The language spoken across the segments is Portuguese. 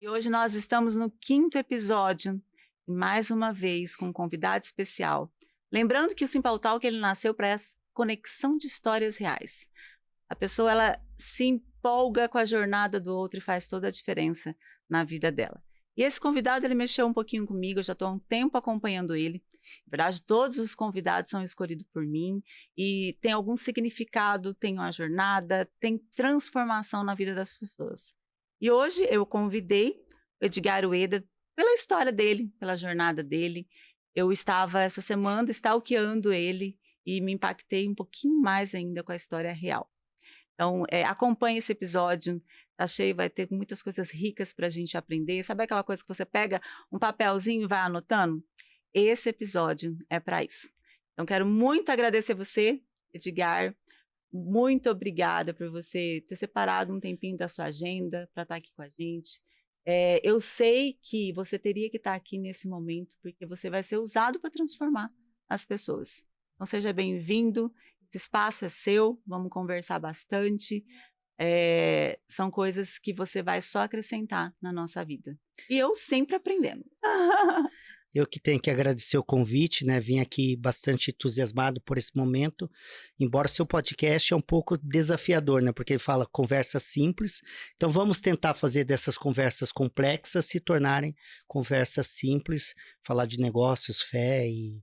E hoje nós estamos no 5º episódio, e mais uma vez com um convidado especial. Lembrando que o Simple Talk ele nasceu para essa conexão de histórias reais. A pessoa ela se empolga com a jornada do outro e faz toda a diferença na vida dela. E esse convidado ele mexeu um pouquinho comigo, eu já estou há um tempo acompanhando ele. Na verdade, todos os convidados são escolhidos por mim e tem algum significado, tem uma jornada, tem transformação na vida das pessoas. E hoje eu convidei o Edgar Ueda pela história dele, pela jornada dele. Eu estava essa semana stalkeando ele e me impactei um pouquinho mais ainda com a história real. Então, acompanhe esse episódio, tá cheio, vai ter muitas coisas ricas para a gente aprender. Sabe aquela coisa que você pega um papelzinho e vai anotando? Esse episódio é para isso. Então, quero muito agradecer você, Edgar. Muito obrigada por você ter separado um tempinho da sua agenda para estar aqui com a gente. Eu sei que você teria que estar aqui nesse momento, porque você vai ser usado para transformar as pessoas. Então, seja bem-vindo. Esse espaço é seu, vamos conversar bastante. São coisas que você vai só acrescentar na nossa vida. E eu sempre aprendendo. Eu que tenho que agradecer o convite, né? Vim aqui bastante entusiasmado por esse momento, embora seu podcast é um pouco desafiador, né? Porque ele fala conversa simples. Então vamos tentar fazer dessas conversas complexas se tornarem conversas simples, falar de negócios, fé e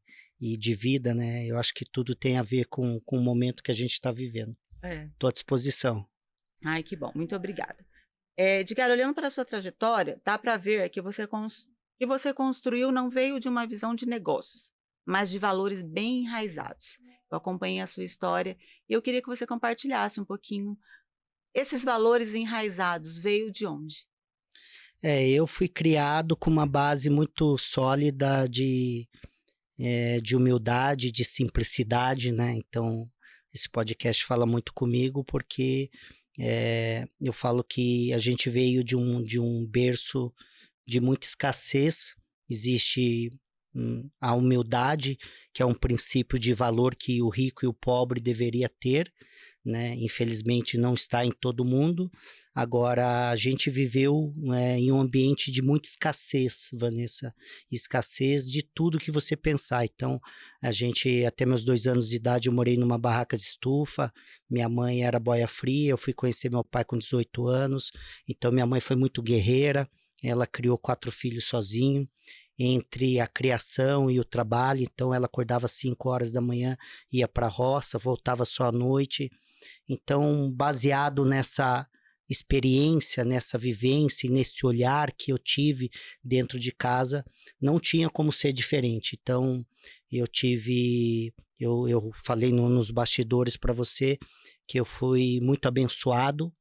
de vida, né? Eu acho que tudo tem a ver com o momento que a gente está vivendo. Estou à disposição. Ai, que bom. Muito obrigada. Edgar, olhando para a sua trajetória, dá para ver que você construiu não veio de uma visão de negócios, mas de valores bem enraizados. Eu acompanhei a sua história e eu queria que você compartilhasse um pouquinho. Esses valores enraizados veio de onde? Eu fui criado com uma base muito sólida de humildade, de simplicidade, né? Então, esse podcast fala muito comigo porque eu falo que a gente veio de um berço de muita escassez. Existe a humildade, que é um princípio de valor que o rico e o pobre deveria ter, né? Infelizmente não está em todo mundo. Agora, a gente viveu em um ambiente de muita escassez, Vanessa, escassez de tudo que você pensar. Então, a gente, até meus 2 anos de idade, eu morei numa barraca de estufa, minha mãe era boia fria, eu fui conhecer meu pai com 18 anos, então minha mãe foi muito guerreira, ela criou 4 filhos sozinho, entre a criação e o trabalho, então ela acordava às 5 horas da manhã, ia para a roça, voltava só à noite. Então, baseado nessa experiência, nessa vivência e nesse olhar que eu tive dentro de casa, não tinha como ser diferente. Então, eu falei nos bastidores para você que eu fui muito abençoado,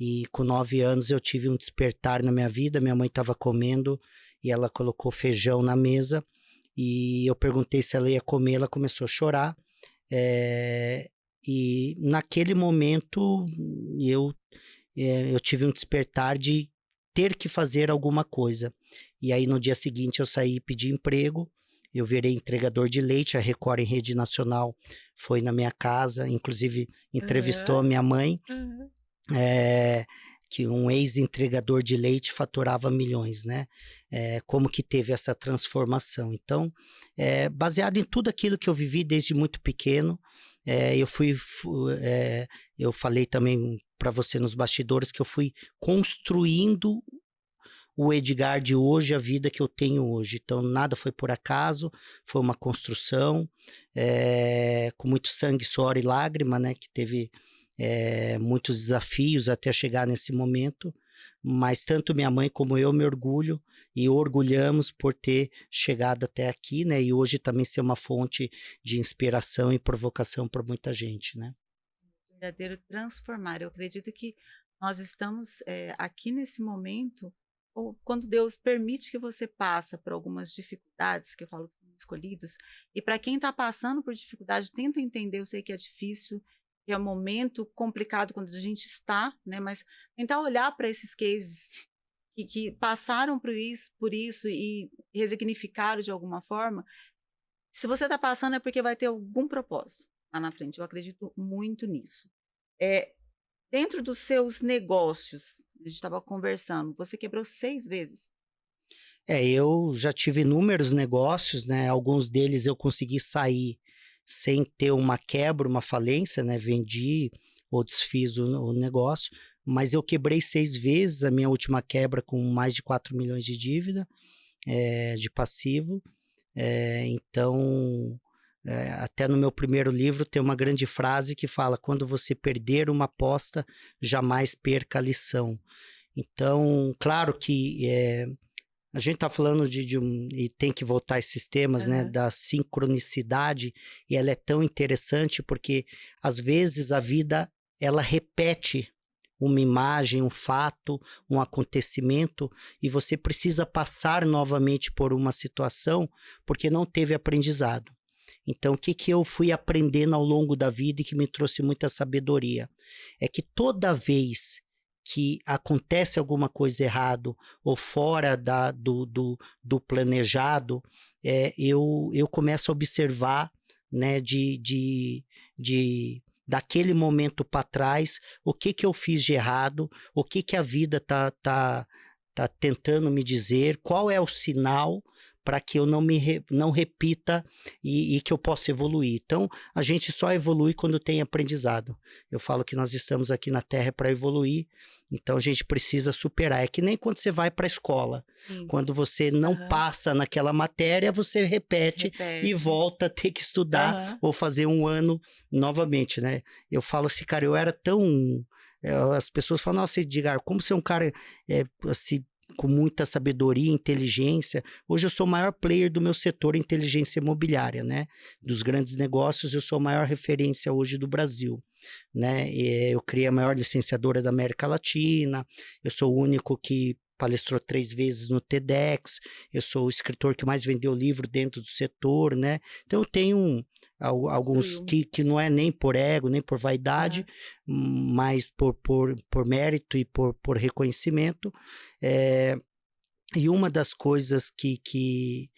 e com 9 anos eu tive um despertar na minha vida. Minha mãe estava comendo e ela colocou feijão na mesa e eu perguntei se ela ia comer, ela começou a chorar. E naquele momento eu tive um despertar de ter que fazer alguma coisa. E aí no dia seguinte eu saí e pedi emprego, eu virei entregador de leite, a Record em rede nacional foi na minha casa, inclusive entrevistou a minha mãe, que um ex-entregador de leite faturava milhões, né? Como que teve essa transformação. Então, baseado em tudo aquilo que eu vivi desde muito pequeno, eu falei também para você nos bastidores que eu fui construindo o Edgar de hoje, a vida que eu tenho hoje. Então, nada foi por acaso, foi uma construção, com muito sangue, suor e lágrima, né? Que teve muitos desafios até chegar nesse momento, mas tanto minha mãe como eu me orgulho e orgulhamos por ter chegado até aqui, né? E hoje também ser uma fonte de inspiração e provocação para muita gente, né? Verdadeiro transformar. Eu acredito que nós estamos aqui nesse momento, ou quando Deus permite que você passe por algumas dificuldades, que eu falo que são escolhidos, e para quem está passando por dificuldade, tenta entender, eu sei que é difícil, que é um momento complicado quando a gente está, né? Mas tentar olhar para esses cases que passaram por isso e resignificaram de alguma forma. Se você está passando é porque vai ter algum propósito lá na frente. Eu acredito muito nisso. Dentro dos seus negócios, A gente estava conversando, você quebrou 6 vezes. Eu já tive inúmeros negócios, né? Alguns deles eu consegui sair sem ter uma quebra, uma falência, né? Vendi ou desfiz o negócio, mas eu quebrei 6 vezes, a minha última quebra com mais de 4 milhões de dívida, de passivo. Então, até no meu primeiro livro tem uma grande frase que fala: quando você perder uma aposta, jamais perca a lição. Então, claro que a gente está falando e tem que voltar a esses temas, né, da sincronicidade, e ela é tão interessante porque, às vezes, a vida, ela repete uma imagem, um fato, um acontecimento, e você precisa passar novamente por uma situação porque não teve aprendizado. Então, o que eu fui aprendendo ao longo da vida e que me trouxe muita sabedoria? É que toda vez que acontece alguma coisa errado ou fora do planejado, eu começo a observar, né, daquele momento para trás, o que eu fiz de errado, o que a vida tá tentando me dizer, qual é o sinal para que eu não repita e que eu possa evoluir. Então, a gente só evolui quando tem aprendizado. Eu falo que nós estamos aqui na Terra para evoluir, então a gente precisa superar. É que nem quando você vai para a escola. Sim. Quando você não passa naquela matéria, você repete e volta a ter que estudar ou fazer um ano novamente, né? Eu falo assim, cara, eu era tão... as pessoas falam, nossa, Edgar, como você é um cara assim, com muita sabedoria, inteligência. Hoje eu sou o maior player do meu setor, inteligência imobiliária, né? Dos grandes negócios, eu sou a maior referência hoje do Brasil, né? Eu criei a maior licenciadora da América Latina, eu sou o único que palestrou 3 vezes no TEDx, eu sou o escritor que mais vendeu livro dentro do setor, né? Então eu tenho alguns que não é nem por ego, nem por vaidade, mas por mérito e por reconhecimento. E uma das coisas que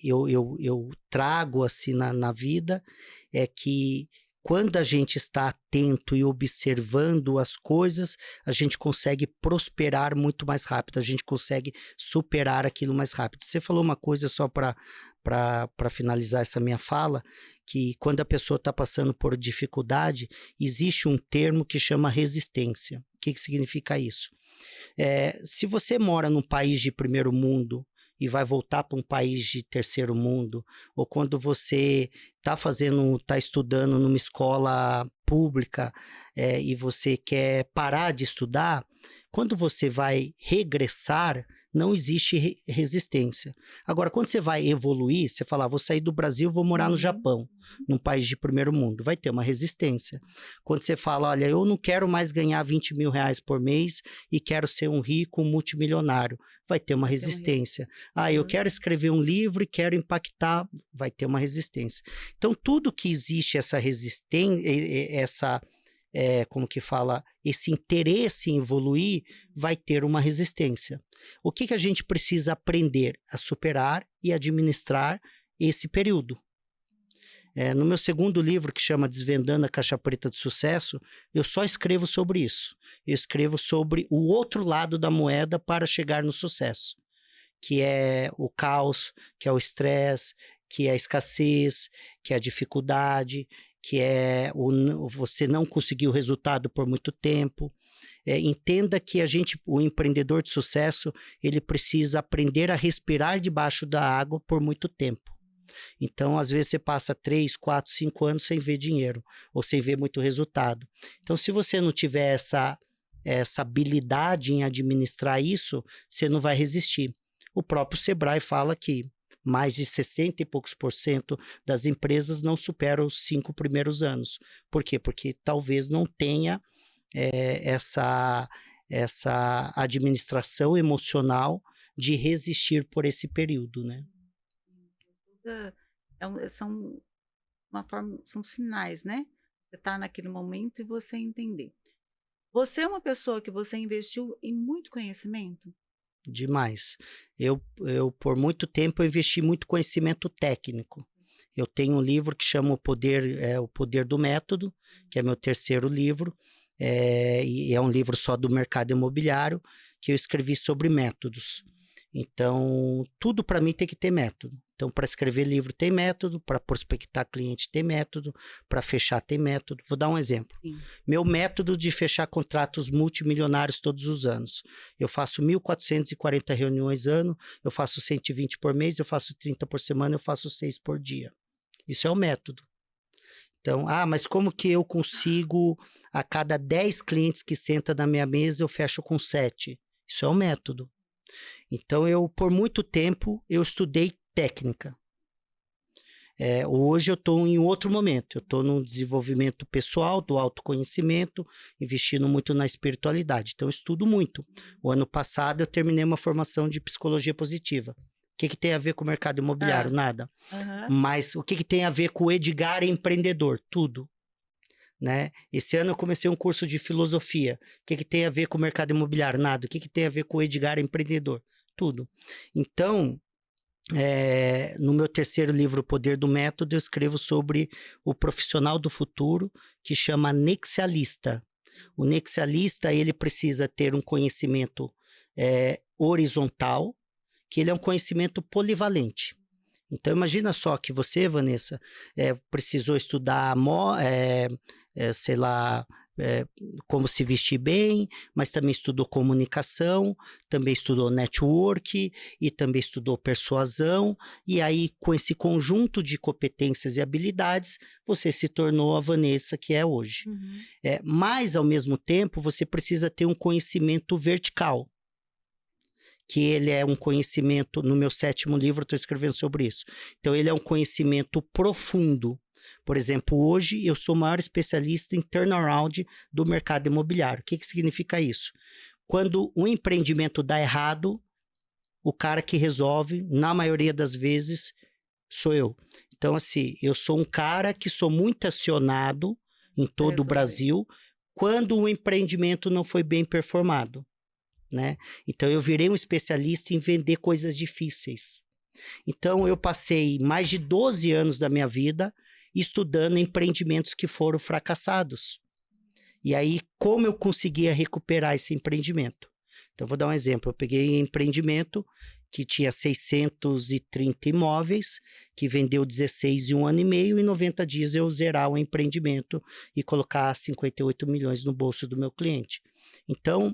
eu trago assim na vida é que quando a gente está atento e observando as coisas, a gente consegue prosperar muito mais rápido, a gente consegue superar aquilo mais rápido. Você falou uma coisa só para finalizar essa minha fala, que quando a pessoa está passando por dificuldade, existe um termo que chama resistência. O que significa isso? Se você mora num país de primeiro mundo e vai voltar para um país de terceiro mundo, ou quando você está estudando numa escola pública e você quer parar de estudar, quando você vai regressar, não existe resistência. Agora, quando você vai evoluir, você fala, vou sair do Brasil, vou morar no Japão, num país de primeiro mundo, vai ter uma resistência. Quando você fala, olha, eu não quero mais ganhar 20 mil reais por mês e quero ser um rico multimilionário, vai ter uma resistência. Eu quero escrever um livro e quero impactar, vai ter uma resistência. Então, tudo que existe essa resistência, como que fala, esse interesse em evoluir, vai ter uma resistência. O que a gente precisa aprender? A superar e administrar esse período. No meu segundo livro, que chama Desvendando a Caixa Preta do Sucesso, eu só escrevo sobre isso. Eu escrevo sobre o outro lado da moeda para chegar no sucesso, que é o caos, que é o estresse, que é a escassez, que é a dificuldade, que é você não conseguir o resultado por muito tempo. Entenda que o empreendedor de sucesso, ele precisa aprender a respirar debaixo da água por muito tempo. Então, às vezes, você passa 3, 4, 5 anos sem ver dinheiro, ou sem ver muito resultado. Então, se você não tiver essa habilidade em administrar isso, você não vai resistir. O próprio Sebrae fala que mais de 60 e poucos % das empresas não superam os 5 primeiros anos. Por quê? Porque talvez não tenha essa administração emocional de resistir por esse período, né? São sinais, né? Você está naquele momento e você entender. Você é uma pessoa que você investiu em muito conhecimento? Demais. Eu por muito tempo, eu investi muito conhecimento técnico. Eu tenho um livro que chama O Poder do Método, que é meu terceiro livro. e é um livro só do mercado imobiliário, que eu escrevi sobre métodos. Então, tudo para mim tem que ter método. Então, para escrever livro tem método, para prospectar cliente tem método, para fechar tem método. Vou dar um exemplo. Sim. Meu método de fechar contratos multimilionários todos os anos. Eu faço 1.440 reuniões ano, eu faço 120 por mês, eu faço 30 por semana, eu faço 6 por dia. Isso é o método. Então, mas como que eu consigo, a cada 10 clientes que sentam na minha mesa, eu fecho com 7? Isso é o método. Então, por muito tempo, eu estudei técnica. Hoje eu estou em outro momento. Eu estou no desenvolvimento pessoal, do autoconhecimento, investindo muito na espiritualidade. Então, eu estudo muito. O ano passado, eu terminei uma formação de psicologia positiva. O que tem a ver com o mercado imobiliário? Nada. Mas o que tem a ver com o Edgar empreendedor? Tudo. Né? Esse ano eu comecei um curso de filosofia. O que tem a ver com o mercado imobiliário? Nada. O que tem a ver com o Edgar empreendedor? Tudo. Então, no meu terceiro livro, O Poder do Método, eu escrevo sobre o profissional do futuro, que chama nexialista. O nexialista, ele precisa ter um conhecimento horizontal, que ele é um conhecimento polivalente. Então, imagina só que você, Vanessa, precisou estudar, sei lá, como se vestir bem, mas também estudou comunicação, também estudou network e também estudou persuasão. E aí, com esse conjunto de competências e habilidades, você se tornou a Vanessa que é hoje. Mas, ao mesmo tempo, você precisa ter um conhecimento vertical, que ele é um conhecimento, no meu 7º livro eu estou escrevendo sobre isso. Então, ele é um conhecimento profundo. Por exemplo, hoje eu sou o maior especialista em turnaround do mercado imobiliário. O que significa isso? Quando um empreendimento dá errado, o cara que resolve, na maioria das vezes, sou eu. Então, assim, eu sou um cara que sou muito acionado em todo o Brasil quando o empreendimento não foi bem performado. Né? Então, eu virei um especialista em vender coisas difíceis. Então, eu passei mais de 12 anos da minha vida estudando empreendimentos que foram fracassados. E aí, como eu conseguia recuperar esse empreendimento? Então, vou dar um exemplo. Eu peguei um empreendimento que tinha 630 imóveis, que vendeu 16 em 1 ano e meio, e em 90 dias eu zerar o empreendimento e colocar 58 milhões no bolso do meu cliente. Então,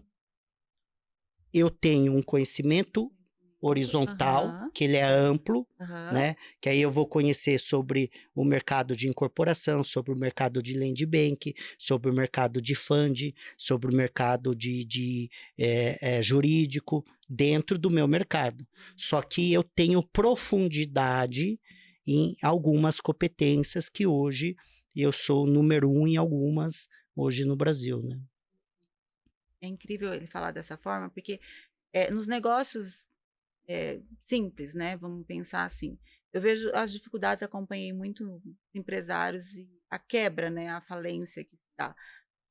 eu tenho um conhecimento horizontal, que ele é amplo, né? Que aí eu vou conhecer sobre o mercado de incorporação, sobre o mercado de land bank, sobre o mercado de fund, sobre o mercado de jurídico, dentro do meu mercado. Só que eu tenho profundidade em algumas competências que hoje eu sou o número 1 em algumas hoje no Brasil, né? É incrível ele falar dessa forma, porque nos negócios simples, né? Vamos pensar assim. Eu vejo as dificuldades, acompanhei muito empresários e a quebra, né? A falência que se dá.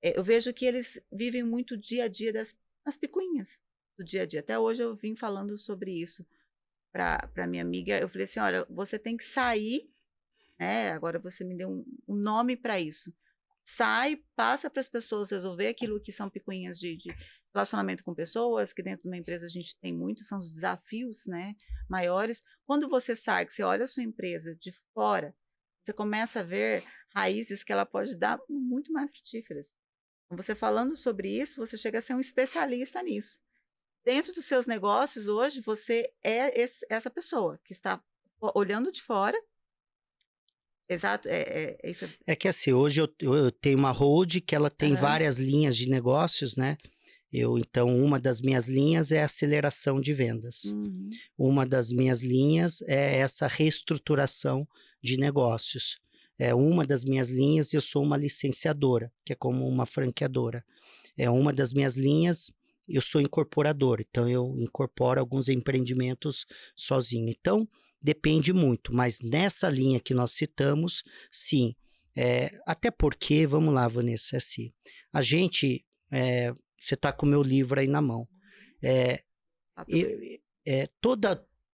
Eu vejo que eles vivem muito o dia a dia das picuinhas do dia a dia. Até hoje eu vim falando sobre isso para minha amiga. Eu falei assim, olha, você tem que sair, né? Agora você me deu um nome para isso. Sai, passa para as pessoas resolver aquilo que são picuinhas de relacionamento com pessoas, que dentro de uma empresa a gente tem muito, são os desafios, né, maiores. Quando você sai, que você olha a sua empresa de fora, você começa a ver raízes que ela pode dar muito mais frutíferas. Então, você falando sobre isso, você chega a ser um especialista nisso. Dentro dos seus negócios, hoje, você é essa pessoa que está olhando de fora. Exato, isso. É que assim, hoje eu tenho uma hold que ela tem várias linhas de negócios, né? Então, uma das minhas linhas é a aceleração de vendas. Uma das minhas linhas é essa reestruturação de negócios. Uma das minhas linhas, eu sou uma licenciadora, que é como uma franqueadora. Uma das minhas linhas, eu sou incorporador, então eu incorporo alguns empreendimentos sozinho. Então, depende muito, mas nessa linha que nós citamos, sim. Até porque, vamos lá, Vanessa, assim, a gente, você está com o meu livro aí na mão.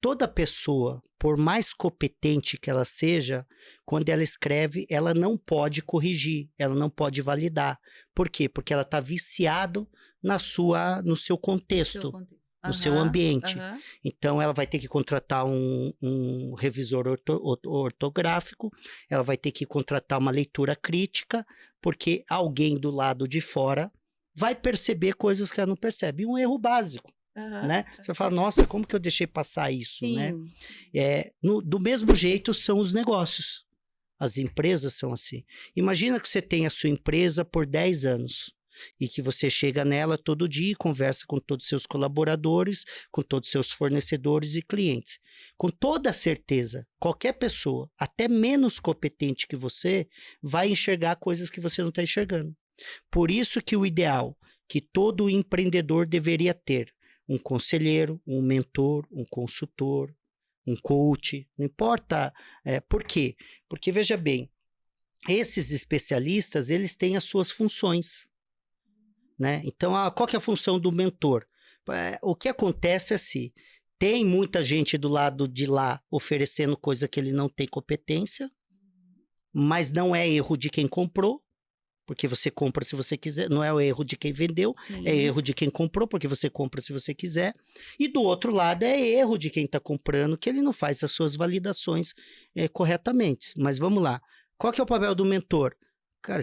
toda pessoa, por mais competente que ela seja, quando ela escreve, ela não pode corrigir, ela não pode validar. Por quê? Porque ela está viciada no seu contexto, no seu ambiente. Então, ela vai ter que contratar um revisor ortográfico, ela vai ter que contratar uma leitura crítica, porque alguém do lado de fora vai perceber coisas que ela não percebe. Um erro básico. Né? Você fala, nossa, como que eu deixei passar isso? Sim. Né? Do mesmo jeito são os negócios. As empresas são assim. Imagina que você tem a sua empresa por 10 anos e que você chega nela todo dia e conversa com todos os seus colaboradores, com todos os seus fornecedores e clientes. Com toda certeza, qualquer pessoa, até menos competente que você, vai enxergar coisas que você não está enxergando. Por isso que o ideal que todo empreendedor deveria ter um conselheiro, um mentor, um consultor, um coach, não importa. Por quê? Porque, veja bem, esses especialistas, eles têm as suas funções. Né? Então, qual que é a função do mentor? O que acontece é se tem muita gente do lado de lá oferecendo coisa que ele não tem competência, mas não é erro de quem comprou, porque você compra se você quiser, não é o erro de quem vendeu, Sim. É erro de quem comprou, porque você compra se você quiser. E do outro lado é erro de quem está comprando, que ele não faz as suas validações corretamente. Mas vamos lá, qual que é o papel do mentor? Cara,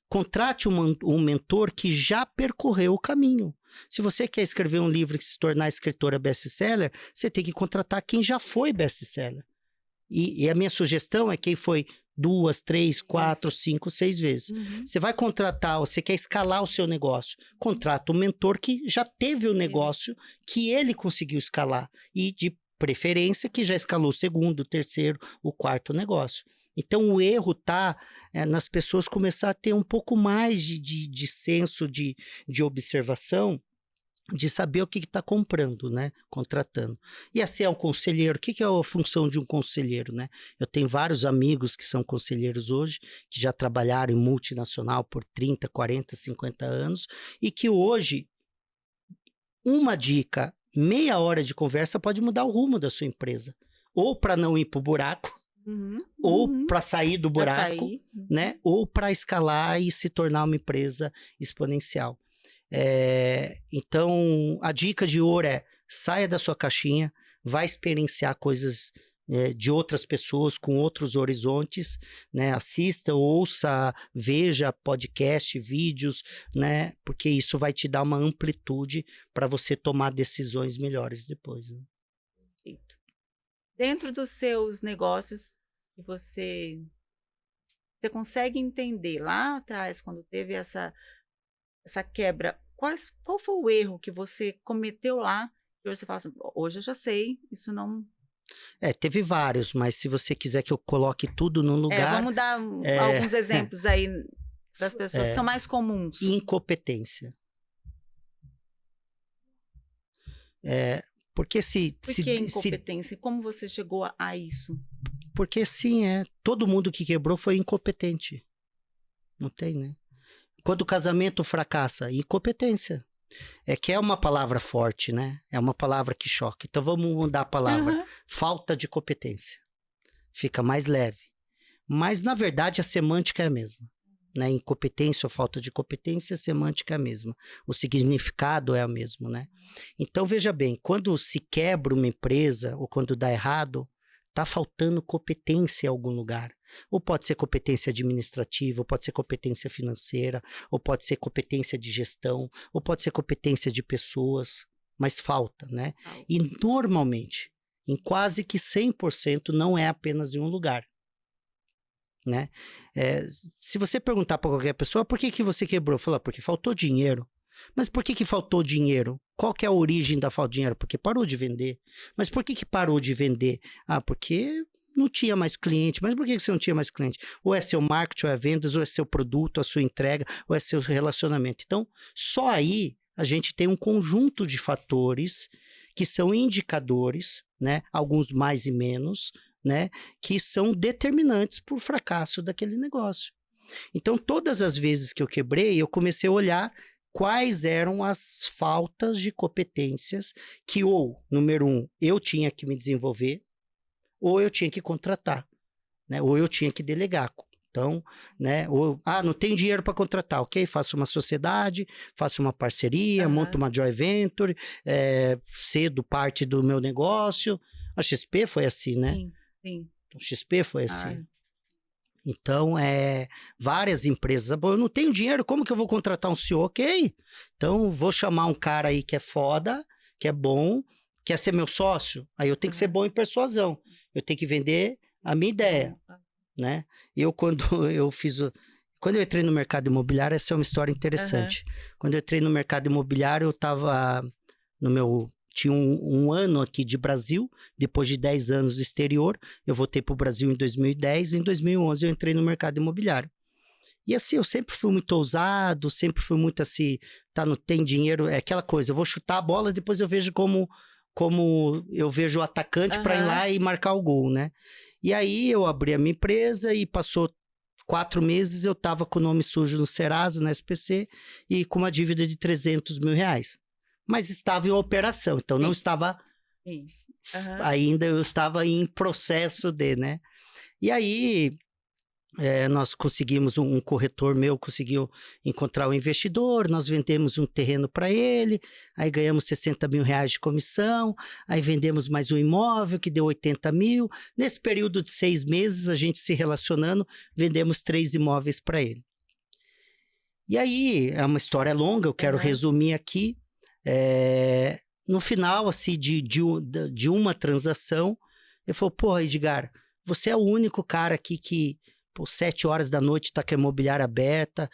contrate um mentor que já percorreu o caminho. Se você quer escrever um livro e se tornar escritora best-seller, você tem que contratar quem já foi best-seller. E a minha sugestão é quem foi 2, 3, 4, 5, 6 vezes. Você vai contratar, você quer escalar o seu negócio, contrata um mentor que já teve o negócio, que ele conseguiu escalar. E, de preferência, que já escalou o segundo, o terceiro, o quarto negócio. Então, o erro está nas pessoas começar a ter um pouco mais de senso de observação, de saber o que está comprando, né? Contratando. E assim é um conselheiro. O que é a função de um conselheiro, né? Eu tenho vários amigos que são conselheiros hoje, que já trabalharam em multinacional por 30, 40, 50 anos, e que hoje, uma dica, meia hora de conversa pode mudar o rumo da sua empresa. Ou para não ir para o buraco, ou para sair do buraco, né? Ou para escalar e se tornar uma empresa exponencial. Então, a dica de ouro é: saia da sua caixinha, vai experienciar coisas de outras pessoas com outros horizontes, né? Assista, ouça, veja podcast, vídeos, né? Porque isso vai te dar uma amplitude para você tomar decisões melhores depois. Né? Dentro dos seus negócios, que você consegue entender lá atrás, quando teve essa quebra, qual foi o erro que você cometeu lá, que hoje você fala assim, hoje eu já sei, isso não... Teve vários, mas se você quiser que eu coloque tudo num lugar... vamos dar alguns exemplos aí das pessoas que são mais comuns. Incompetência. Porque Por que incompetência? Como você chegou a isso? Porque sim, todo mundo que quebrou foi incompetente. Não tem, né? Quando o casamento fracassa, incompetência. Que é uma palavra forte, né? É uma palavra que choca. Então vamos mudar a palavra. Falta de competência. Fica mais leve. Mas, na verdade, a semântica é a mesma. Né? Incompetência ou falta de competência, a semântica é a mesma. O significado é o mesmo, né? Então, veja bem, quando se quebra uma empresa ou quando dá errado, está faltando competência em algum lugar. Ou pode ser competência administrativa, ou pode ser competência financeira, ou pode ser competência de gestão, ou pode ser competência de pessoas, mas falta, né? E normalmente, em quase que 100%, não é apenas em um lugar. Né? Se você perguntar para qualquer pessoa, por que você quebrou? Fala, porque faltou dinheiro. Mas por que faltou dinheiro? Qual que é a origem da falta de dinheiro? Porque parou de vender. Mas por que parou de vender? Porque não tinha mais cliente. Mas por que você não tinha mais cliente? Ou é seu marketing, ou é vendas, ou é seu produto, a sua entrega, ou é seu relacionamento. Então, só aí a gente tem um conjunto de fatores que são indicadores, né? Alguns mais e menos, né? Que são determinantes para o fracasso daquele negócio. Então, todas as vezes que eu quebrei, eu comecei a olhar quais eram as faltas de competências que, ou, número um, eu tinha que me desenvolver, ou eu tinha que contratar, né? Ou eu tinha que delegar. Então, né? Ou, não tem dinheiro para contratar, ok? Faço uma sociedade, faço uma parceria, monto uma joint venture, cedo parte do meu negócio. A XP foi assim, né? Sim. A XP foi assim. Então, várias empresas. Bom, eu não tenho dinheiro, como que eu vou contratar um CEO? Ok. Então, vou chamar um cara aí que é foda, que é bom, quer ser meu sócio. Aí eu tenho que ser bom em persuasão. Eu tenho que vender a minha ideia, né? Quando eu entrei no mercado imobiliário, essa é uma história interessante. Quando eu entrei no mercado imobiliário, eu estava tinha um ano aqui de Brasil, depois de 10 anos do exterior, eu voltei para o Brasil em 2010, em 2011 eu entrei no mercado imobiliário. E assim, eu sempre fui muito ousado, sempre fui muito assim, não tem dinheiro, é aquela coisa, eu vou chutar a bola, depois eu vejo como eu vejo o atacante para ir lá e marcar o gol, né? E aí eu abri a minha empresa e passou 4 meses, eu estava com o nome sujo no Serasa, na SPC, e com uma dívida de R$300 mil. Mas estava em operação, então não estava ainda, eu estava em processo né? E aí nós conseguimos, um corretor meu conseguiu encontrar um investidor, nós vendemos um terreno para ele, aí ganhamos R$60 mil de comissão, aí vendemos mais um imóvel que deu 80 mil. Nesse período de 6 meses, a gente se relacionando, vendemos 3 imóveis para ele. E aí, é uma história longa, eu quero resumir aqui. No final, assim, de uma transação, ele falou, porra, Edgar, você é o único cara aqui que, por 7 horas da noite, tá com a imobiliária aberta,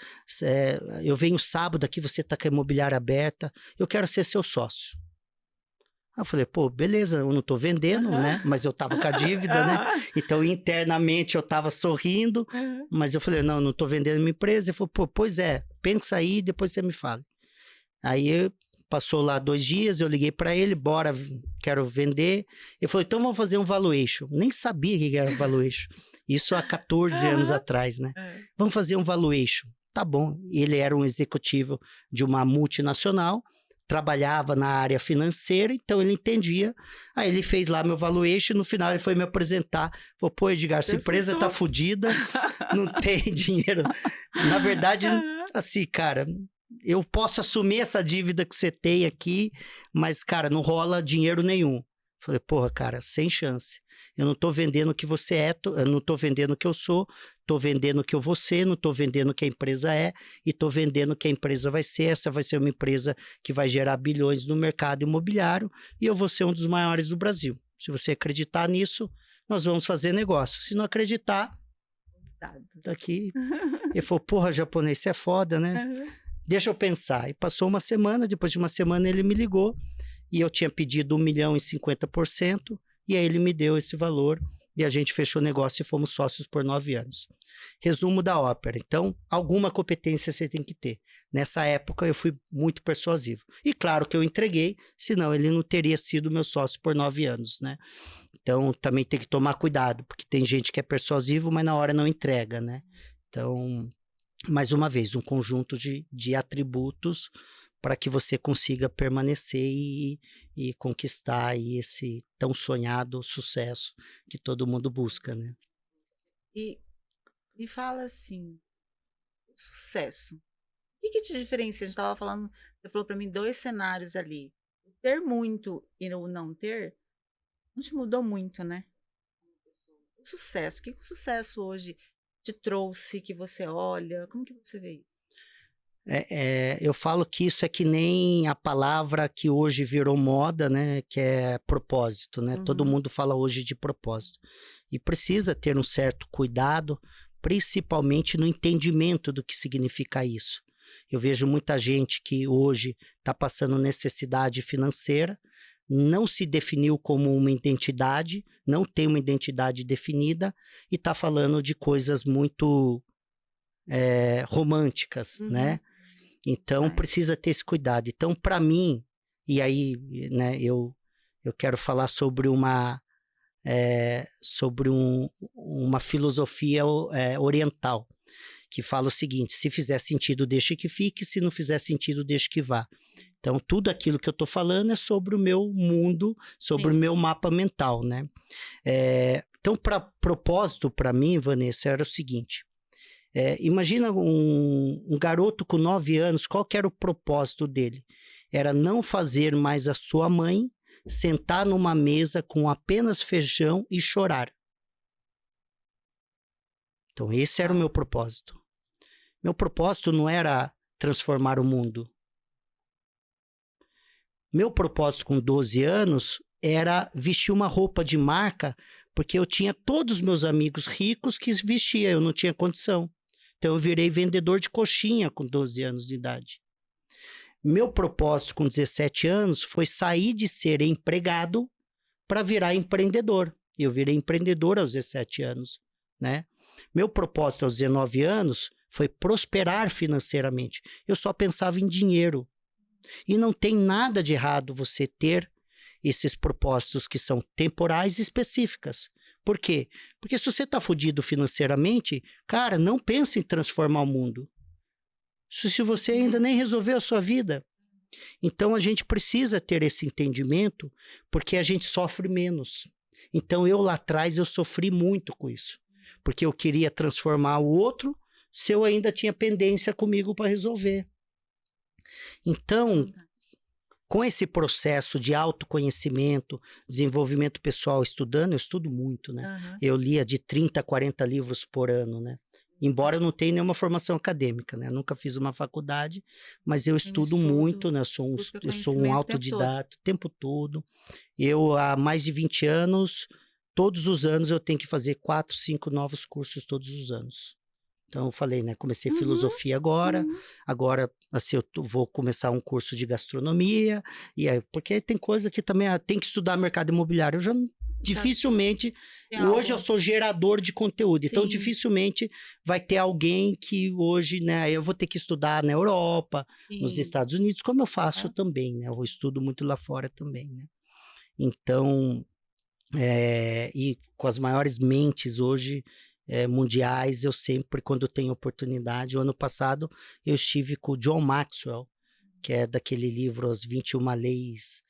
eu venho sábado aqui, você tá com a imobiliária aberta, eu quero ser seu sócio. Aí eu falei, pô, beleza, eu não tô vendendo, né? Mas eu tava com a dívida, né? Então, internamente, eu tava sorrindo, mas eu falei, não tô vendendo minha empresa. Ele falou, pô, pois é, pensa aí, depois você me fala. Aí, passou lá 2 dias, eu liguei para ele, bora, quero vender. Ele falou, então vamos fazer um valuation. Nem sabia o que era valuation. Isso há 14 anos atrás, né? Vamos fazer um valuation. Tá bom. Ele era um executivo de uma multinacional, trabalhava na área financeira, então ele entendia. Aí ele fez lá meu valuation, no final ele foi me apresentar. Falou, pô, Edgar, sua empresa tá fodida, não tem dinheiro. Na verdade, assim, cara, eu posso assumir essa dívida que você tem aqui, mas, cara, não rola dinheiro nenhum. Falei, porra, cara, sem chance. Eu não tô vendendo o que você é, eu não tô vendendo o que eu sou, tô vendendo o que eu vou ser, não tô vendendo o que a empresa é, e tô vendendo o que a empresa vai ser. Essa vai ser uma empresa que vai gerar bilhões no mercado imobiliário, e eu vou ser um dos maiores do Brasil. Se você acreditar nisso, nós vamos fazer negócio. Se não acreditar, daqui... Ele falou, porra, japonês, você é foda, né? Deixa eu pensar. E passou uma semana, depois de uma semana ele me ligou, e eu tinha pedido 1,50 milhão, e aí ele me deu esse valor, e a gente fechou o negócio e fomos sócios por 9 anos. Resumo da ópera. Então, alguma competência você tem que ter. Nessa época, eu fui muito persuasivo. E claro que eu entreguei, senão ele não teria sido meu sócio por 9 anos, né? Então, também tem que tomar cuidado, porque tem gente que é persuasivo, mas na hora não entrega, né? Então, mais uma vez, um conjunto de atributos para que você consiga permanecer e conquistar aí esse tão sonhado sucesso que todo mundo busca, né? E me fala assim, sucesso. O que te diferencia? A gente estava falando, você falou para mim 2 cenários ali. O ter muito e o não ter, não te mudou muito, né? O sucesso. O que o sucesso hoje te trouxe, que você olha? Como que você vê isso? Eu falo que isso é que nem a palavra que hoje virou moda, né? Que é propósito, né? Todo mundo fala hoje de propósito. E precisa ter um certo cuidado, principalmente no entendimento do que significa isso. Eu vejo muita gente que hoje está passando necessidade financeira, não se definiu como uma identidade, não tem uma identidade definida e está falando de coisas muito românticas, né? Então, precisa ter esse cuidado. Então, para mim, e aí, né, eu quero falar sobre uma filosofia oriental, que fala o seguinte: se fizer sentido, deixa que fique, se não fizer sentido, deixa que vá. Então, tudo aquilo que eu estou falando é sobre o meu mundo, sobre o meu mapa mental, né? Então, propósito para mim, Vanessa, era o seguinte. Imagina um garoto com 9 anos, qual que era o propósito dele? Era não fazer mais a sua mãe sentar numa mesa com apenas feijão e chorar. Então, esse era o meu propósito. Meu propósito não era transformar o mundo. Meu propósito com 12 anos era vestir uma roupa de marca, porque eu tinha todos os meus amigos ricos que vestiam, eu não tinha condição. Então, eu virei vendedor de coxinha com 12 anos de idade. Meu propósito com 17 anos foi sair de ser empregado para virar empreendedor. Eu virei empreendedor aos 17 anos, né? Meu propósito aos 19 anos foi prosperar financeiramente. Eu só pensava em dinheiro. E não tem nada de errado você ter esses propósitos que são temporais e específicas. Por quê? Porque se você está fodido financeiramente, cara, não pense em transformar o mundo. Se você ainda nem resolveu a sua vida. Então, a gente precisa ter esse entendimento, porque a gente sofre menos. Então, eu lá atrás, eu sofri muito com isso. Porque eu queria transformar o outro, se eu ainda tinha pendência comigo para resolver. Então, com esse processo de autoconhecimento, desenvolvimento pessoal, estudando, eu estudo muito, né? Uhum. Eu lia de 30 a 40 livros por ano, né? Embora eu não tenha nenhuma formação acadêmica, né? Eu nunca fiz uma faculdade, mas eu estudo muito, né? Eu sou um autodidata o tempo todo. Eu, há mais de 20 anos, todos os anos eu tenho que fazer 4, 5 novos cursos todos os anos. Então, eu falei, né? Comecei filosofia agora, assim, eu vou começar um curso de gastronomia, e aí, porque tem coisa que também tem que estudar mercado imobiliário. Eu já dificilmente, hoje eu sou gerador de conteúdo, então dificilmente vai ter alguém que hoje, né? Eu vou ter que estudar na Europa, nos Estados Unidos, como eu faço também, né? Eu estudo muito lá fora também, né? Então, e com as maiores mentes hoje, mundiais, eu sempre, quando tenho oportunidade, o ano passado eu estive com o John Maxwell, que é daquele livro As 21 Leis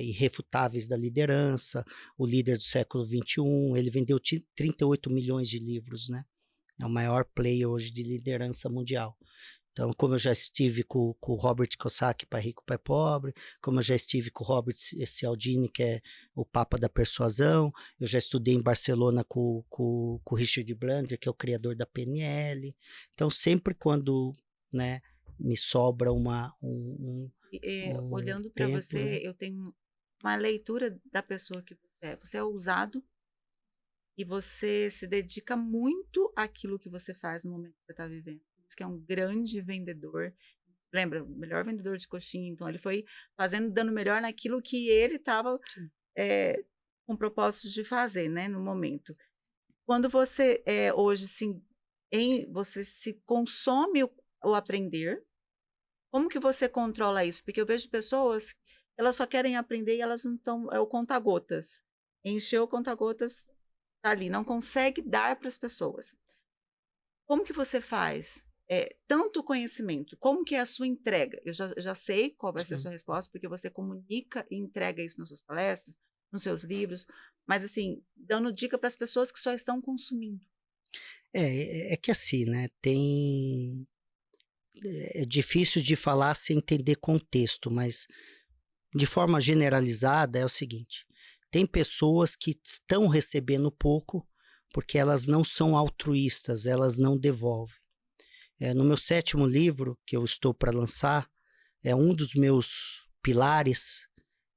Irrefutáveis da Liderança, o líder do século XXI, ele vendeu 38 milhões de livros, né? É o maior player hoje de liderança mundial. Então, como eu já estive com o Robert Kiyosaki, Pai Rico, Pai Pobre, como eu já estive com o Robert Cialdini, que é o Papa da Persuasão, eu já estudei em Barcelona com o Richard Bandler, que é o criador da PNL. Então, sempre quando, né, me sobra olhando para você, né? Eu tenho uma leitura da pessoa que você é. Você é ousado e você se dedica muito àquilo que você faz no momento que você está vivendo. Que é um grande vendedor, lembra, o melhor vendedor de coxinha, então ele foi dando melhor naquilo que ele estava com propósitos de fazer, né, no momento. Quando você hoje você se consome o aprender, como que você controla isso? Porque eu vejo pessoas, elas só querem aprender e elas não estão, é o conta-gotas, encheu o conta-gotas, tá ali, não consegue dar para as pessoas. Como que você faz? Tanto conhecimento, como que é a sua entrega? Eu já sei qual vai ser a sua resposta, porque você comunica e entrega isso nas suas palestras, nos seus livros, mas assim, dando dica para as pessoas que só estão consumindo. É que assim, né, é difícil de falar sem entender contexto, mas de forma generalizada é o seguinte, tem pessoas que estão recebendo pouco porque elas não são altruístas, elas não devolvem. No meu 7º livro, que eu estou para lançar, um dos meus pilares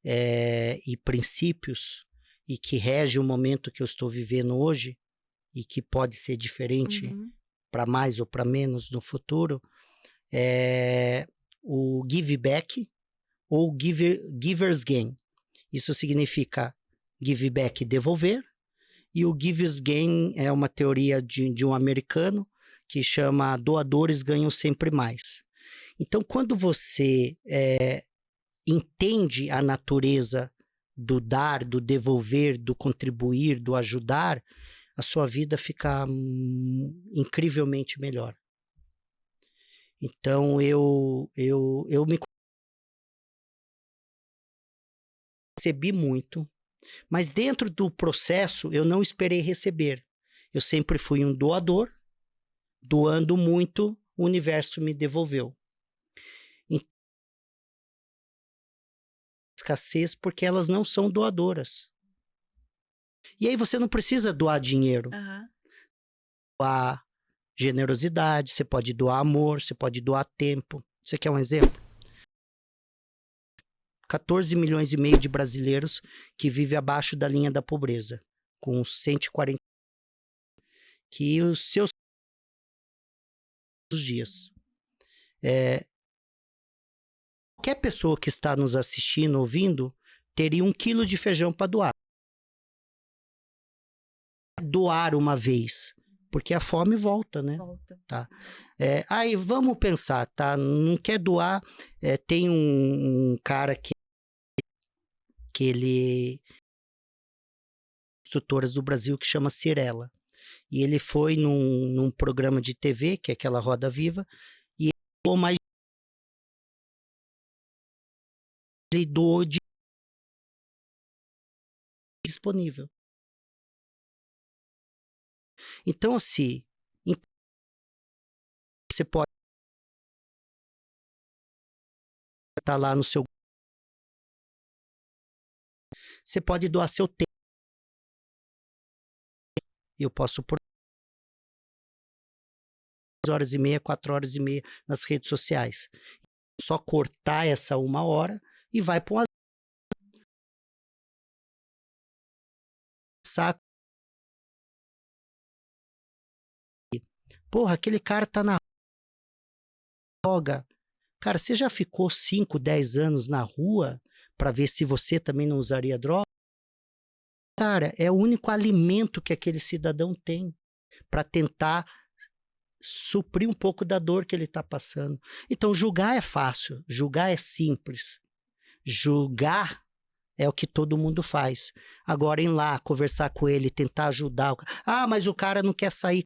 e princípios, e que rege o momento que eu estou vivendo hoje, e que pode ser diferente para mais ou para menos no futuro, é o give back ou giver's gain. Isso significa give back, devolver, e o giver's gain é uma teoria de um americano, que chama doadores ganham sempre mais. Então, quando você entende a natureza do dar, do devolver, do contribuir, do ajudar, a sua vida fica incrivelmente melhor. Então, eu me recebi muito, mas dentro do processo eu não esperei receber. Eu sempre fui um doador, doando muito, o universo me devolveu. Então, escassez porque elas não são doadoras. E aí você não precisa doar dinheiro. Doar generosidade, você pode doar amor, você pode doar tempo. Você quer um exemplo? 14 milhões e meio de brasileiros que vivem abaixo da linha da pobreza, com 140 que os seus dias. Qualquer pessoa que está nos assistindo, ouvindo, teria 1 quilo de feijão para doar. Doar uma vez, porque a fome volta, né? Volta. Tá. Aí vamos pensar, tá? Não quer doar, tem um cara que ele instrutoras do Brasil que chama Cirela. E ele foi num programa de TV, que é aquela Roda Viva, e ele doou mais. Ele doou disponível. Então, assim, você pode estar lá no seu. Você pode doar seu tempo. Eu posso por 3h30, 4h30 nas redes sociais. Só cortar essa 1 hora e vai para um saco. Porra, aquele cara tá na droga. Cara, você já ficou 5, 10 anos na rua para ver se você também não usaria droga? Cara, é o único alimento que aquele cidadão tem para tentar suprir um pouco da dor que ele está passando. Então, julgar é fácil, julgar é simples. Julgar é o que todo mundo faz. Agora, ir lá, conversar com ele, tentar ajudar. Ah, mas o cara não quer sair.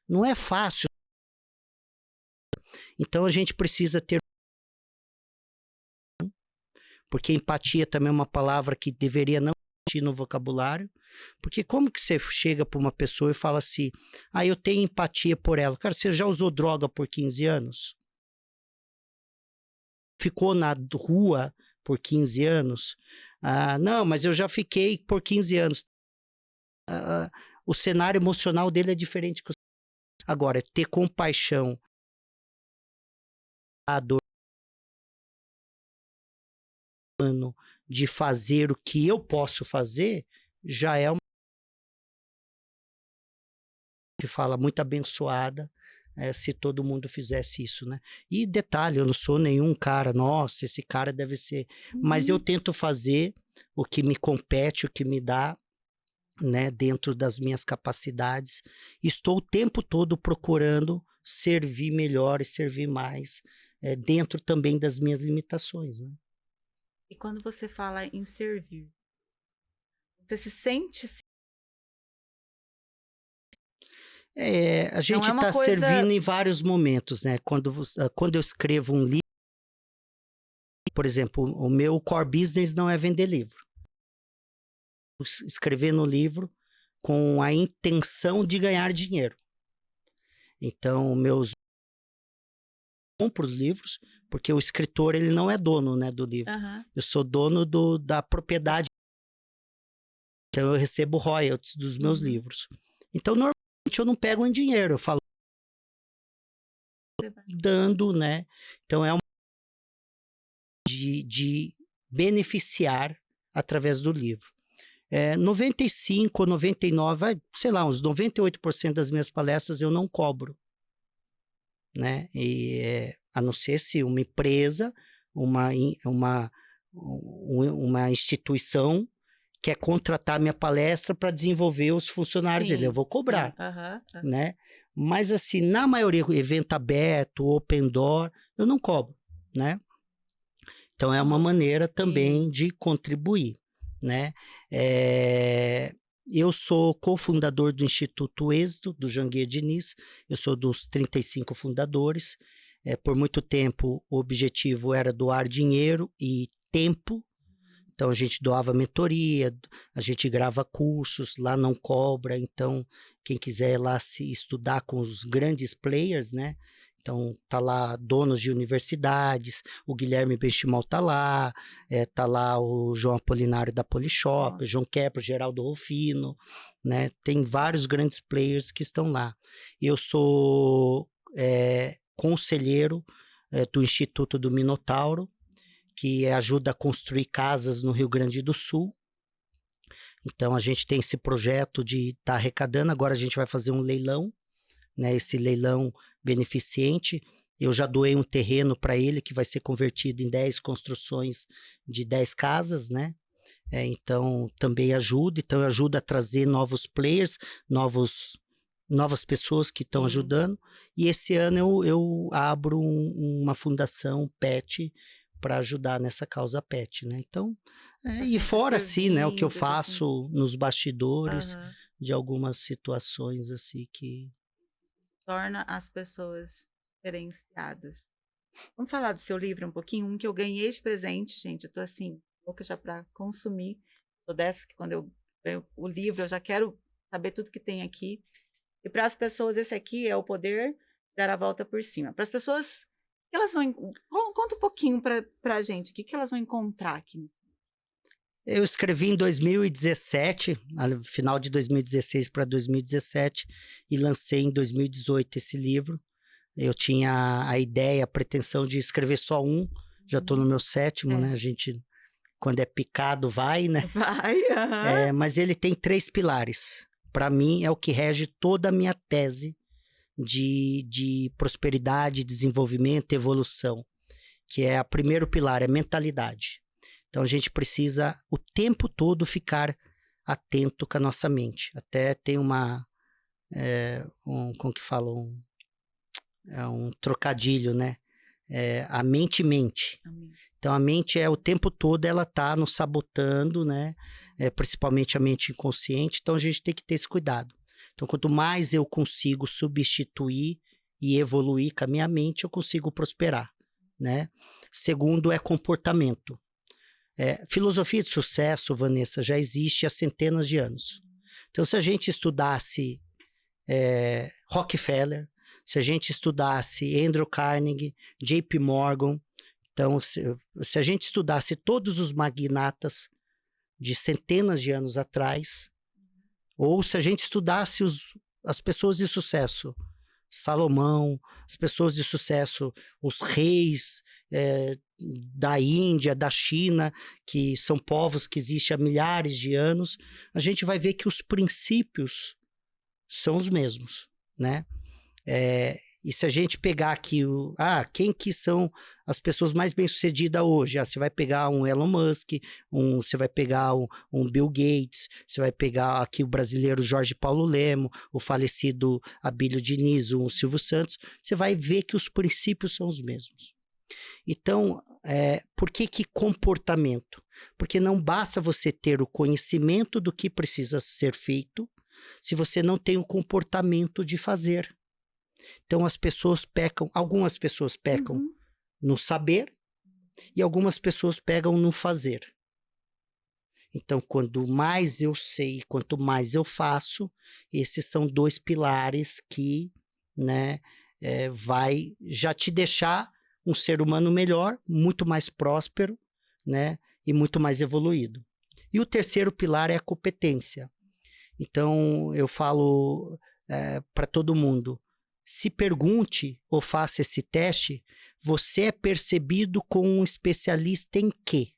Não é fácil. Então, a gente precisa ter. Porque empatia também é uma palavra que deveria não existir no vocabulário. Porque como que você chega para uma pessoa e fala assim, eu tenho empatia por ela. Cara, você já usou droga por 15 anos? Ficou na rua por 15 anos? Não, mas eu já fiquei por 15 anos. O cenário emocional dele é diferente. Agora, ter compaixão, a dor, de fazer o que eu posso fazer, já é uma que fala muito abençoada, se todo mundo fizesse isso, né? E detalhe, eu não sou nenhum cara, nossa, esse cara deve ser, mas eu tento fazer o que me compete, o que me dá, né, dentro das minhas capacidades. Estou o tempo todo procurando servir melhor e servir mais, dentro também das minhas limitações, né? E quando você fala em servir, você se sente... A gente está servindo em vários momentos, né? Quando eu escrevo um livro, por exemplo, o meu core business não é vender livro. Escrever no livro com a intenção de ganhar dinheiro. Então, compro os livros, porque o escritor ele não é dono, né, do livro. Eu sou dono da propriedade. Então, eu recebo royalties dos meus livros. Então, normalmente, eu não pego em dinheiro, eu falo dando, né? Então, é uma de beneficiar através do livro. 95, 99, sei lá, uns 98% das minhas palestras eu não cobro, né? A não ser se uma empresa, uma instituição quer contratar minha palestra para desenvolver os funcionários dele, eu vou cobrar, né? Mas assim, na maioria, evento aberto, open door, eu não cobro, né? Então é uma maneira também de contribuir. né? Eu sou cofundador do Instituto Êxito, do Janguier Diniz, eu sou dos 35 fundadores. Por muito tempo, o objetivo era doar dinheiro e tempo. Então, a gente doava mentoria, a gente grava cursos, lá não cobra. Então, quem quiser ir lá se estudar com os grandes players, né? Então, tá lá donos de universidades, o Guilherme Benchimol tá lá o João Apolinário da Polishop, o João Kepler, o Geraldo Rufino, né? Tem vários grandes players que estão lá. Eu sou conselheiro do Instituto do Minotauro, que ajuda a construir casas no Rio Grande do Sul. Então, a gente tem esse projeto de estar arrecadando. Agora a gente vai fazer um leilão, né? Esse leilão beneficente. Eu já doei um terreno para ele que vai ser convertido em 10 construções de 10 casas, né? Então, também ajuda. Então, ajuda a trazer novos players, novas pessoas que estão ajudando. E esse ano eu abro uma fundação PET para ajudar nessa causa PET, né? Então, e fora assim, né, o que eu faço nos bastidores de algumas situações assim que torna as pessoas diferenciadas. Vamos falar do seu livro um pouquinho, um que eu ganhei de presente, gente. Eu tô assim, louca já para consumir. Sou dessa que quando eu ganho o livro, eu já quero saber tudo que tem aqui. E para as pessoas, esse aqui é O Poder Dar a Volta por Cima. Para as pessoas, que elas vão... Conta um pouquinho para a gente, o que elas vão encontrar aqui. Eu escrevi em 2017, no final de 2016 para 2017, e lancei em 2018 esse livro. Eu tinha a ideia, a pretensão de escrever só um, já estou no meu 7º, né? A gente, quando é picado, vai, né? Vai, mas ele tem 3 pilares. Para mim, é o que rege toda a minha tese de prosperidade, desenvolvimento e evolução, que é o primeiro pilar, é mentalidade. Então, a gente precisa o tempo todo ficar atento com a nossa mente. Até tem como que fala? Um trocadilho, né? A mente mente. Então, a mente o tempo todo, ela está nos sabotando, né? Principalmente a mente inconsciente. Então, a gente tem que ter esse cuidado. Então, quanto mais eu consigo substituir e evoluir com a minha mente, eu consigo prosperar, né? Segundo é comportamento. Filosofia de sucesso, Vanessa, já existe há centenas de anos. Então, se a gente estudasse Rockefeller, se a gente estudasse Andrew Carnegie, JP Morgan, então, se a gente estudasse todos os magnatas de centenas de anos atrás, ou se a gente estudasse as pessoas de sucesso, Salomão, as pessoas de sucesso, os reis da Índia, da China, que são povos que existem há milhares de anos, a gente vai ver que os princípios são os mesmos, né? E se a gente pegar aqui quem que são as pessoas mais bem-sucedidas hoje? Você vai pegar um Elon Musk, você vai pegar um Bill Gates, você vai pegar aqui o brasileiro Jorge Paulo Lemo, o falecido Abílio Diniz, o Silvio Santos, você vai ver que os princípios são os mesmos. Então, por que comportamento? Porque não basta você ter o conhecimento do que precisa ser feito se você não tem o comportamento de fazer. Então, algumas pessoas pecam no saber e algumas pessoas pecam no fazer. Então, quanto mais eu sei, quanto mais eu faço, esses são 2 pilares que, né, vai já te deixar um ser humano melhor, muito mais próspero, né, e muito mais evoluído. E o terceiro pilar é a competência. Então, eu falo para todo mundo, se pergunte ou faça esse teste, você é percebido como um especialista em quê?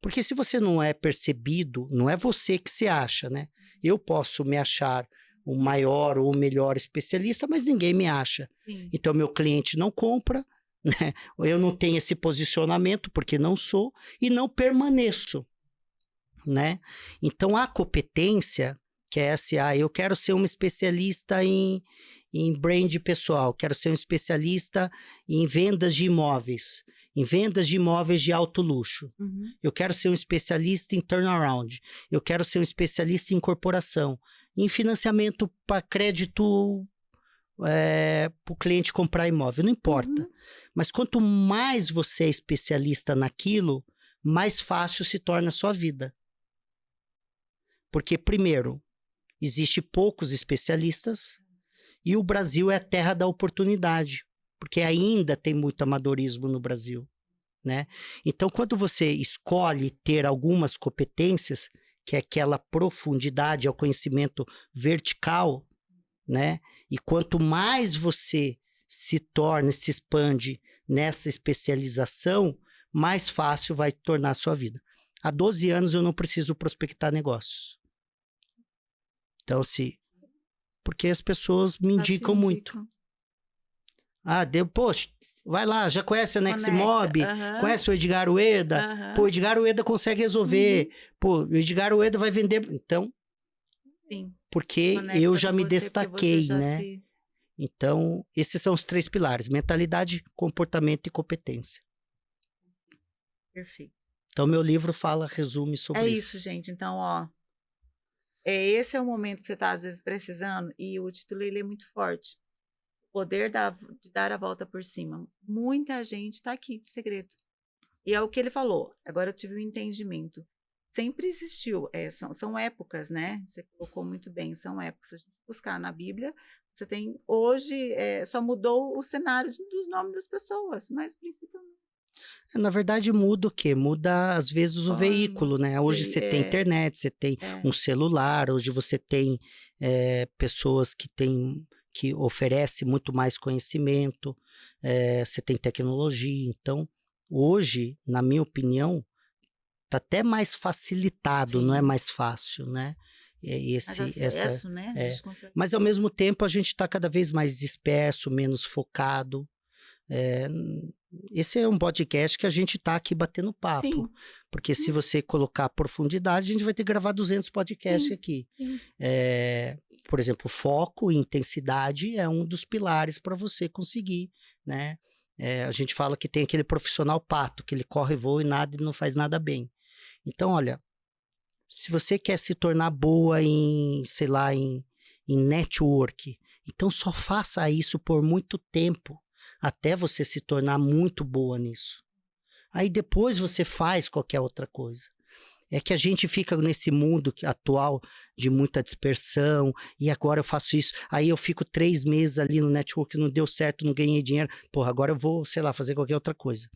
Porque se você não é percebido, não é você que se acha, né? Eu posso me achar o maior ou o melhor especialista, mas ninguém me acha. Sim. Então, meu cliente não compra, né? Eu não tenho esse posicionamento porque não sou e não permaneço, né? Então, a competência... que é eu quero ser um especialista em brand pessoal, quero ser um especialista em vendas de imóveis. em vendas de imóveis de alto luxo. Uhum. Eu quero ser um especialista em turnaround. Eu quero ser um especialista em incorporação. Em financiamento para crédito para o cliente comprar imóvel. Não importa. Uhum. Mas quanto mais você é especialista naquilo, mais fácil se torna a sua vida. Porque, primeiro, existe poucos especialistas e o Brasil é a terra da oportunidade. Porque ainda tem muito amadorismo no Brasil, né? Então, quando você escolhe ter algumas competências, que é aquela profundidade, é o conhecimento vertical, né? E quanto mais você se torna, se expande nessa especialização, mais fácil vai tornar a sua vida. Há 12 anos eu não preciso prospectar negócios. Então, porque as pessoas me indicam muito. Poxa, vai lá, já conhece a Neximob, conhece o Edgar Ueda, pô, o Edgar Ueda consegue resolver, pô, o Edgar Ueda vai vender, então, sim, porque eu já me destaquei, né? Então, esses são os 3 pilares, mentalidade, comportamento e competência. Perfeito. Então, meu livro resume sobre isso. É isso, gente, então, ó, esse é o momento que você está, às vezes, precisando, e o título, ele é muito forte. Poder de dar a volta por cima. Muita gente está aqui, segredo. E é o que ele falou. Agora eu tive um entendimento. Sempre existiu. São épocas, né? Você colocou muito bem. São épocas. Se a gente buscar na Bíblia, você tem hoje, só mudou o cenário dos nomes das pessoas, mas principalmente. Na verdade, muda o quê? Muda, às vezes, o veículo, né? Hoje você tem internet, você tem um celular, hoje você tem pessoas que oferece muito mais conhecimento, você tem tecnologia. Então, hoje, na minha opinião, está até mais facilitado, não é mais fácil, né? Acesso, né? Mas, ao mesmo tempo, a gente está cada vez mais disperso, menos focado. Esse é um podcast que a gente está aqui batendo papo. Sim. Porque se você colocar profundidade, a gente vai ter que gravar 200 podcasts aqui. Sim. Por exemplo, foco e intensidade é um dos pilares para você conseguir, né? A gente fala que tem aquele profissional pato, que ele corre, voa e não faz nada bem. Então, olha, se você quer se tornar boa em, sei lá, em network, então só faça isso por muito tempo, até você se tornar muito boa nisso. Aí depois você faz qualquer outra coisa. É que a gente fica nesse mundo atual de muita dispersão, e agora eu faço isso, aí eu fico 3 meses ali no network, não deu certo, não ganhei dinheiro, porra, agora eu vou, sei lá, fazer qualquer outra coisa.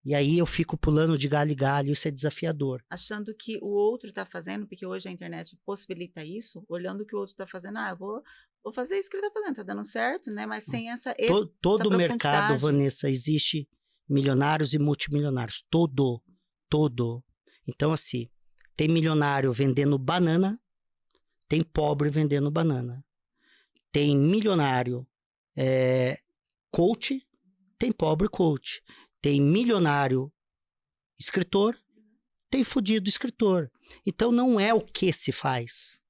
E aí eu fico pulando de galho em galho, isso é desafiador. Achando que o outro está fazendo, porque hoje a internet possibilita isso, olhando o que o outro está fazendo, eu vou fazer isso que ele está fazendo, está dando certo, né? Mas sem todo o mercado, Vanessa, existe milionários e multimilionários, todo. Então, assim, tem milionário vendendo banana, tem pobre vendendo banana. Tem milionário coach, tem pobre coach. Tem milionário escritor, tem fudido escritor. Então, não é o que se faz.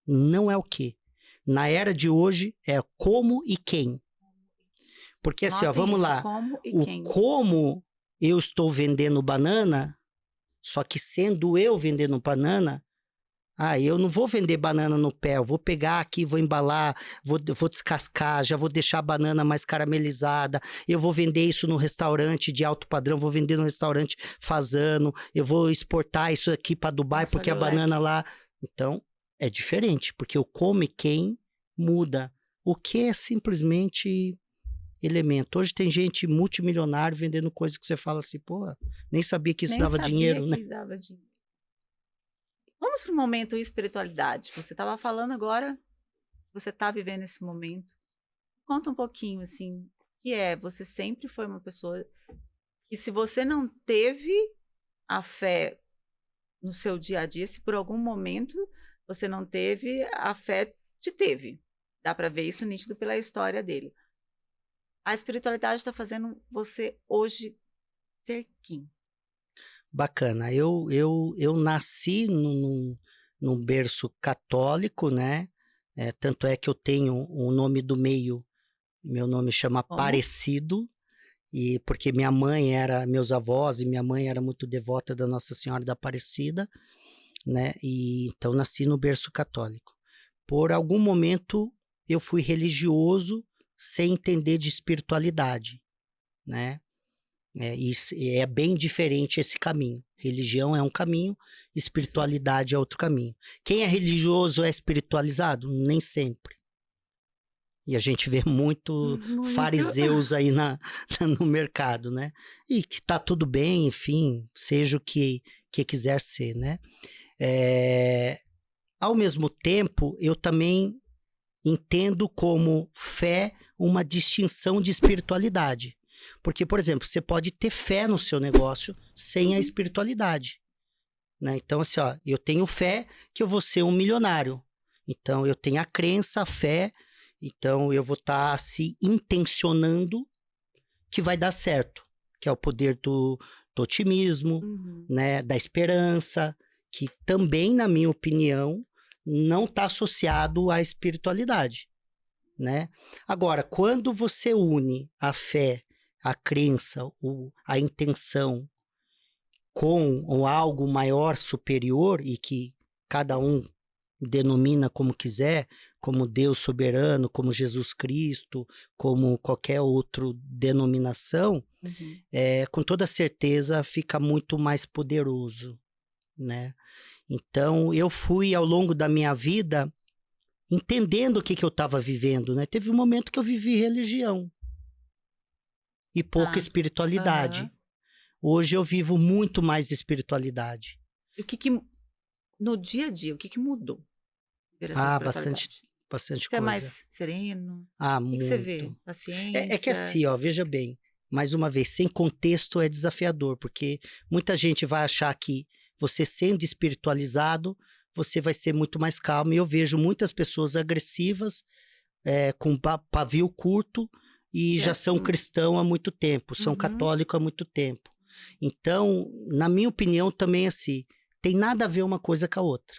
Não é o que. Na era de hoje, é como e quem. Porque assim, vamos lá. Como eu estou vendendo banana, só que sendo eu vendendo banana, eu não vou vender banana no pé, eu vou pegar aqui, vou embalar, vou descascar, já vou deixar a banana mais caramelizada, eu vou vender isso no restaurante de alto padrão, vou vender no restaurante fazano, eu vou exportar isso aqui para Dubai, porque a banana lá... Então, é diferente, porque o como e quem muda. O que é simplesmente elemento. Hoje tem gente multimilionária vendendo coisas que você fala assim, pô, nem sabia que isso dava dinheiro, né? Vamos para o momento espiritualidade. Você estava falando agora, você está vivendo esse momento. Conta um pouquinho, assim, você sempre foi uma pessoa que, se você não teve a fé no seu dia a dia, se por algum momento você não teve, a fé te teve. Dá para ver isso nítido pela história dele. A espiritualidade está fazendo você hoje ser quem? Bacana. Eu nasci num berço católico, né? Tanto é que eu tenho o nome do meio, meu nome chama Aparecido. E porque meus avós e minha mãe era muito devota da Nossa Senhora da Aparecida, né? E então nasci no berço católico. Por algum momento eu fui religioso sem entender de espiritualidade, né? É bem diferente esse caminho. Religião é um caminho, espiritualidade é outro caminho. Quem é religioso é espiritualizado? Nem sempre. E a gente vê muito fariseus aí no mercado, né? E que tá tudo bem, enfim, seja o que quiser ser, né? Ao mesmo tempo, eu também entendo como fé uma distinção de espiritualidade. Porque, por exemplo, você pode ter fé no seu negócio sem a espiritualidade, né? Então, assim, ó, eu tenho fé que eu vou ser um milionário. Então, eu tenho a crença, a fé, então eu vou estar se intencionando que vai dar certo, que é o poder do otimismo, né, da esperança, que também, na minha opinião, não está associado à espiritualidade, né? Agora, quando você une a fé, a crença, a intenção com algo maior, superior, e que cada um denomina como quiser, como Deus soberano, como Jesus Cristo, como qualquer outra denominação, com toda certeza fica muito mais poderoso, né? Então, eu fui, ao longo da minha vida, entendendo o que eu estava vivendo, né? Teve um momento que eu vivi religião e pouca espiritualidade. Hoje eu vivo muito mais espiritualidade. E no dia a dia, o que mudou? Bastante você coisa. É mais sereno? Muito. O que você vê? Paciência? É que assim, ó, veja bem, mais uma vez, sem contexto é desafiador, porque muita gente vai achar que você sendo espiritualizado, você vai ser muito mais calmo. E eu vejo muitas pessoas agressivas, com pavio curto, e já são cristãos há muito tempo, são católicos há muito tempo. Então, na minha opinião, também assim, tem nada a ver uma coisa com a outra.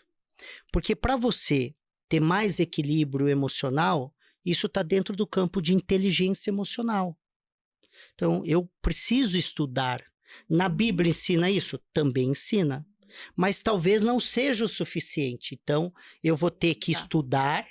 Porque para você ter mais equilíbrio emocional, isso está dentro do campo de inteligência emocional. Então, eu preciso estudar. Na Bíblia ensina isso? Também ensina. Mas talvez não seja o suficiente. Então, eu vou ter que estudar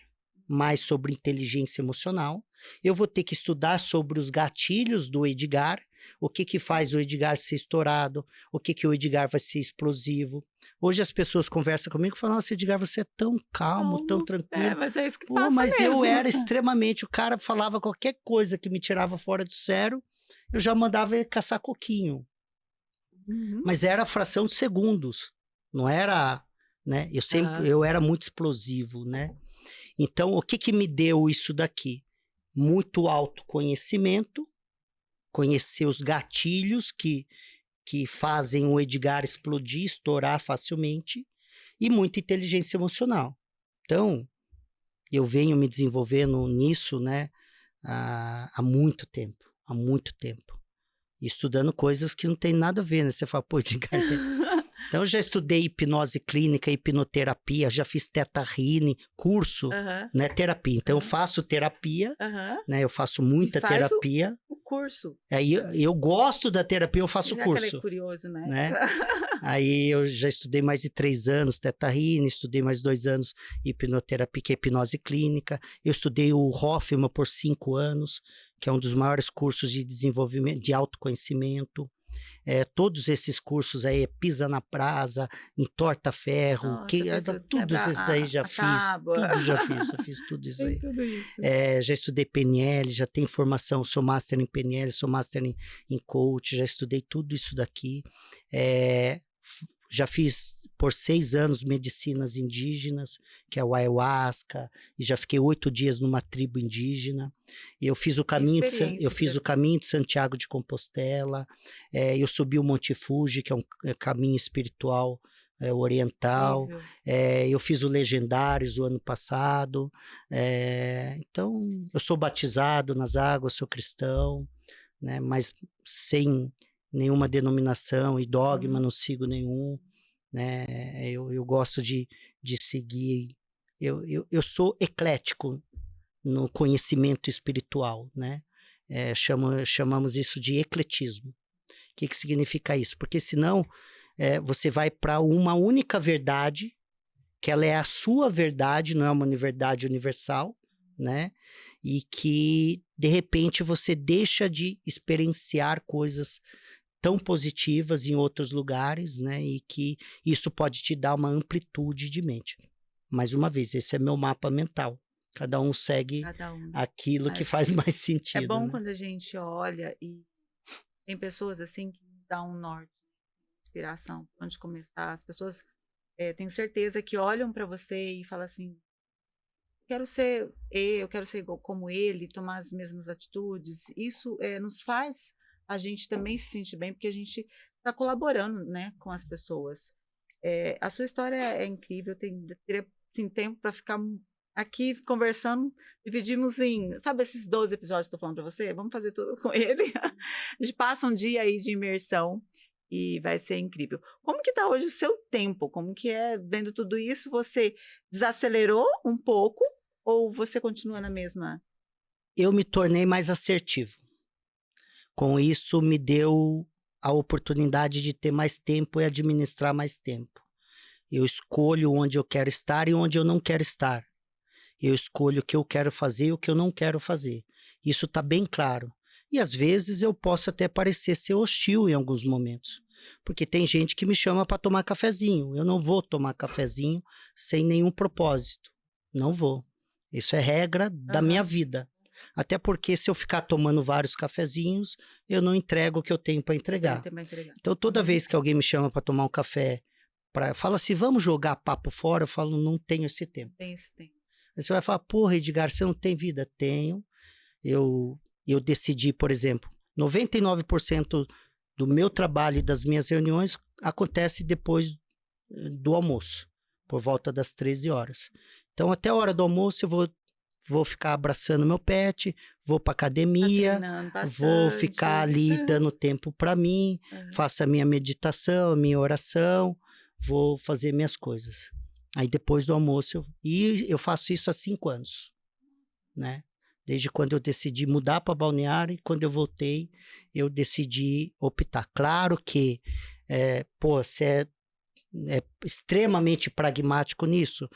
mais sobre inteligência emocional. Eu vou ter que estudar sobre os gatilhos do Edgar, o que faz o Edgar ser estourado, o que o Edgar vai ser explosivo. Hoje as pessoas conversam comigo e falam, nossa, Edgar, você é tão calmo, tão tranquilo. Mas é isso que passa mas mesmo. eu era extremamente... O cara falava qualquer coisa que me tirava fora do sério, eu já mandava ele caçar coquinho. Mas era fração de segundos. Não era... né? Eu era muito explosivo, né? Então, o que me deu isso daqui? Muito autoconhecimento, conhecer os gatilhos que fazem o Edgar explodir, estourar facilmente, e muita inteligência emocional. Então, eu venho me desenvolvendo nisso, né, há muito tempo, estudando coisas que não tem nada a ver, né? Você fala, pô, Edgar... Então, eu já estudei hipnose clínica, hipnoterapia, já fiz Theta Healing, curso, né, terapia. Então, eu faço terapia, né, eu faço muita terapia. O curso. Aí, eu gosto da terapia, eu faço o curso. É curioso, né? Aí, eu já estudei mais de 3 anos Theta Healing, estudei mais 2 anos hipnoterapia, que é hipnose clínica. Eu estudei o Hoffman por 5 anos, que é um dos maiores cursos de desenvolvimento, de autoconhecimento. Todos esses cursos aí, pisa na brasa, entorta ferro, tudo isso aí já fiz tudo isso aí. Tudo isso. Já estudei PNL, já tenho formação, sou master em PNL, sou master em coach, já estudei tudo isso daqui. Já fiz por 6 anos medicinas indígenas, que é o ayahuasca, e já fiquei 8 dias numa tribo indígena. Eu fiz o caminho de Santiago de Compostela, eu subi o Monte Fuji, que é um caminho espiritual oriental, eu fiz o Legendários o ano passado, então eu sou batizado nas águas, sou cristão, né, mas sem nenhuma denominação e dogma, não sigo nenhum, né? Eu gosto de seguir, eu sou eclético no conhecimento espiritual, né? chamamos isso de ecletismo. O que significa isso? Porque senão você vai para uma única verdade, que ela é a sua verdade, não é uma verdade universal, né? E que, de repente, você deixa de experienciar coisas tão positivas em outros lugares, né? E que isso pode te dar uma amplitude de mente. Mais uma vez, esse é meu mapa mental. Cada um segue aquilo que faz mais sentido. É bom, né? quando a gente olha e tem pessoas assim que dão um norte, inspiração, onde começar. As pessoas, tenho certeza que olham para você e falam assim, eu quero ser como ele, tomar as mesmas atitudes. Isso nos faz a gente também se sentir bem, porque a gente está colaborando, né, com as pessoas. A sua história é incrível, teria assim, tempo para ficar aqui conversando. Dividimos em, sabe esses 12 episódios que eu estou falando para você? Vamos fazer tudo com ele. A gente passa um dia aí de imersão e vai ser incrível. Como que está hoje o seu tempo? Como que é, vendo tudo isso, você desacelerou um pouco ou você continua na mesma? Eu me tornei mais assertivo. Com isso, me deu a oportunidade de ter mais tempo e administrar mais tempo. Eu escolho onde eu quero estar e onde eu não quero estar. Eu escolho o que eu quero fazer e o que eu não quero fazer. Isso está bem claro. E às vezes eu posso até parecer ser hostil em alguns momentos. Porque tem gente que me chama para tomar cafezinho. Eu não vou tomar cafezinho sem nenhum propósito. Não vou. Isso é regra da minha vida. Até porque se eu ficar tomando vários cafezinhos, eu não entrego o que eu tenho para entregar. Então toda vez que alguém me chama para tomar um café, fala assim, vamos jogar papo fora, eu falo, não tenho esse tempo. Tem esse tempo. Aí você vai falar, porra, Edgar, você não tem vida? Tenho. Eu decidi, por exemplo, 99% do meu trabalho e das minhas reuniões acontece depois do almoço, por volta das 13 horas. Então, até a hora do almoço, eu vou ficar abraçando meu pet, vou para academia, vou ficar ali dando tempo para mim, faço a minha meditação, a minha oração, vou fazer minhas coisas. Aí depois do almoço, eu faço isso há 5 anos, né? Desde quando eu decidi mudar para Balneário e quando eu voltei, eu decidi optar. Claro que, você é extremamente pragmático nisso.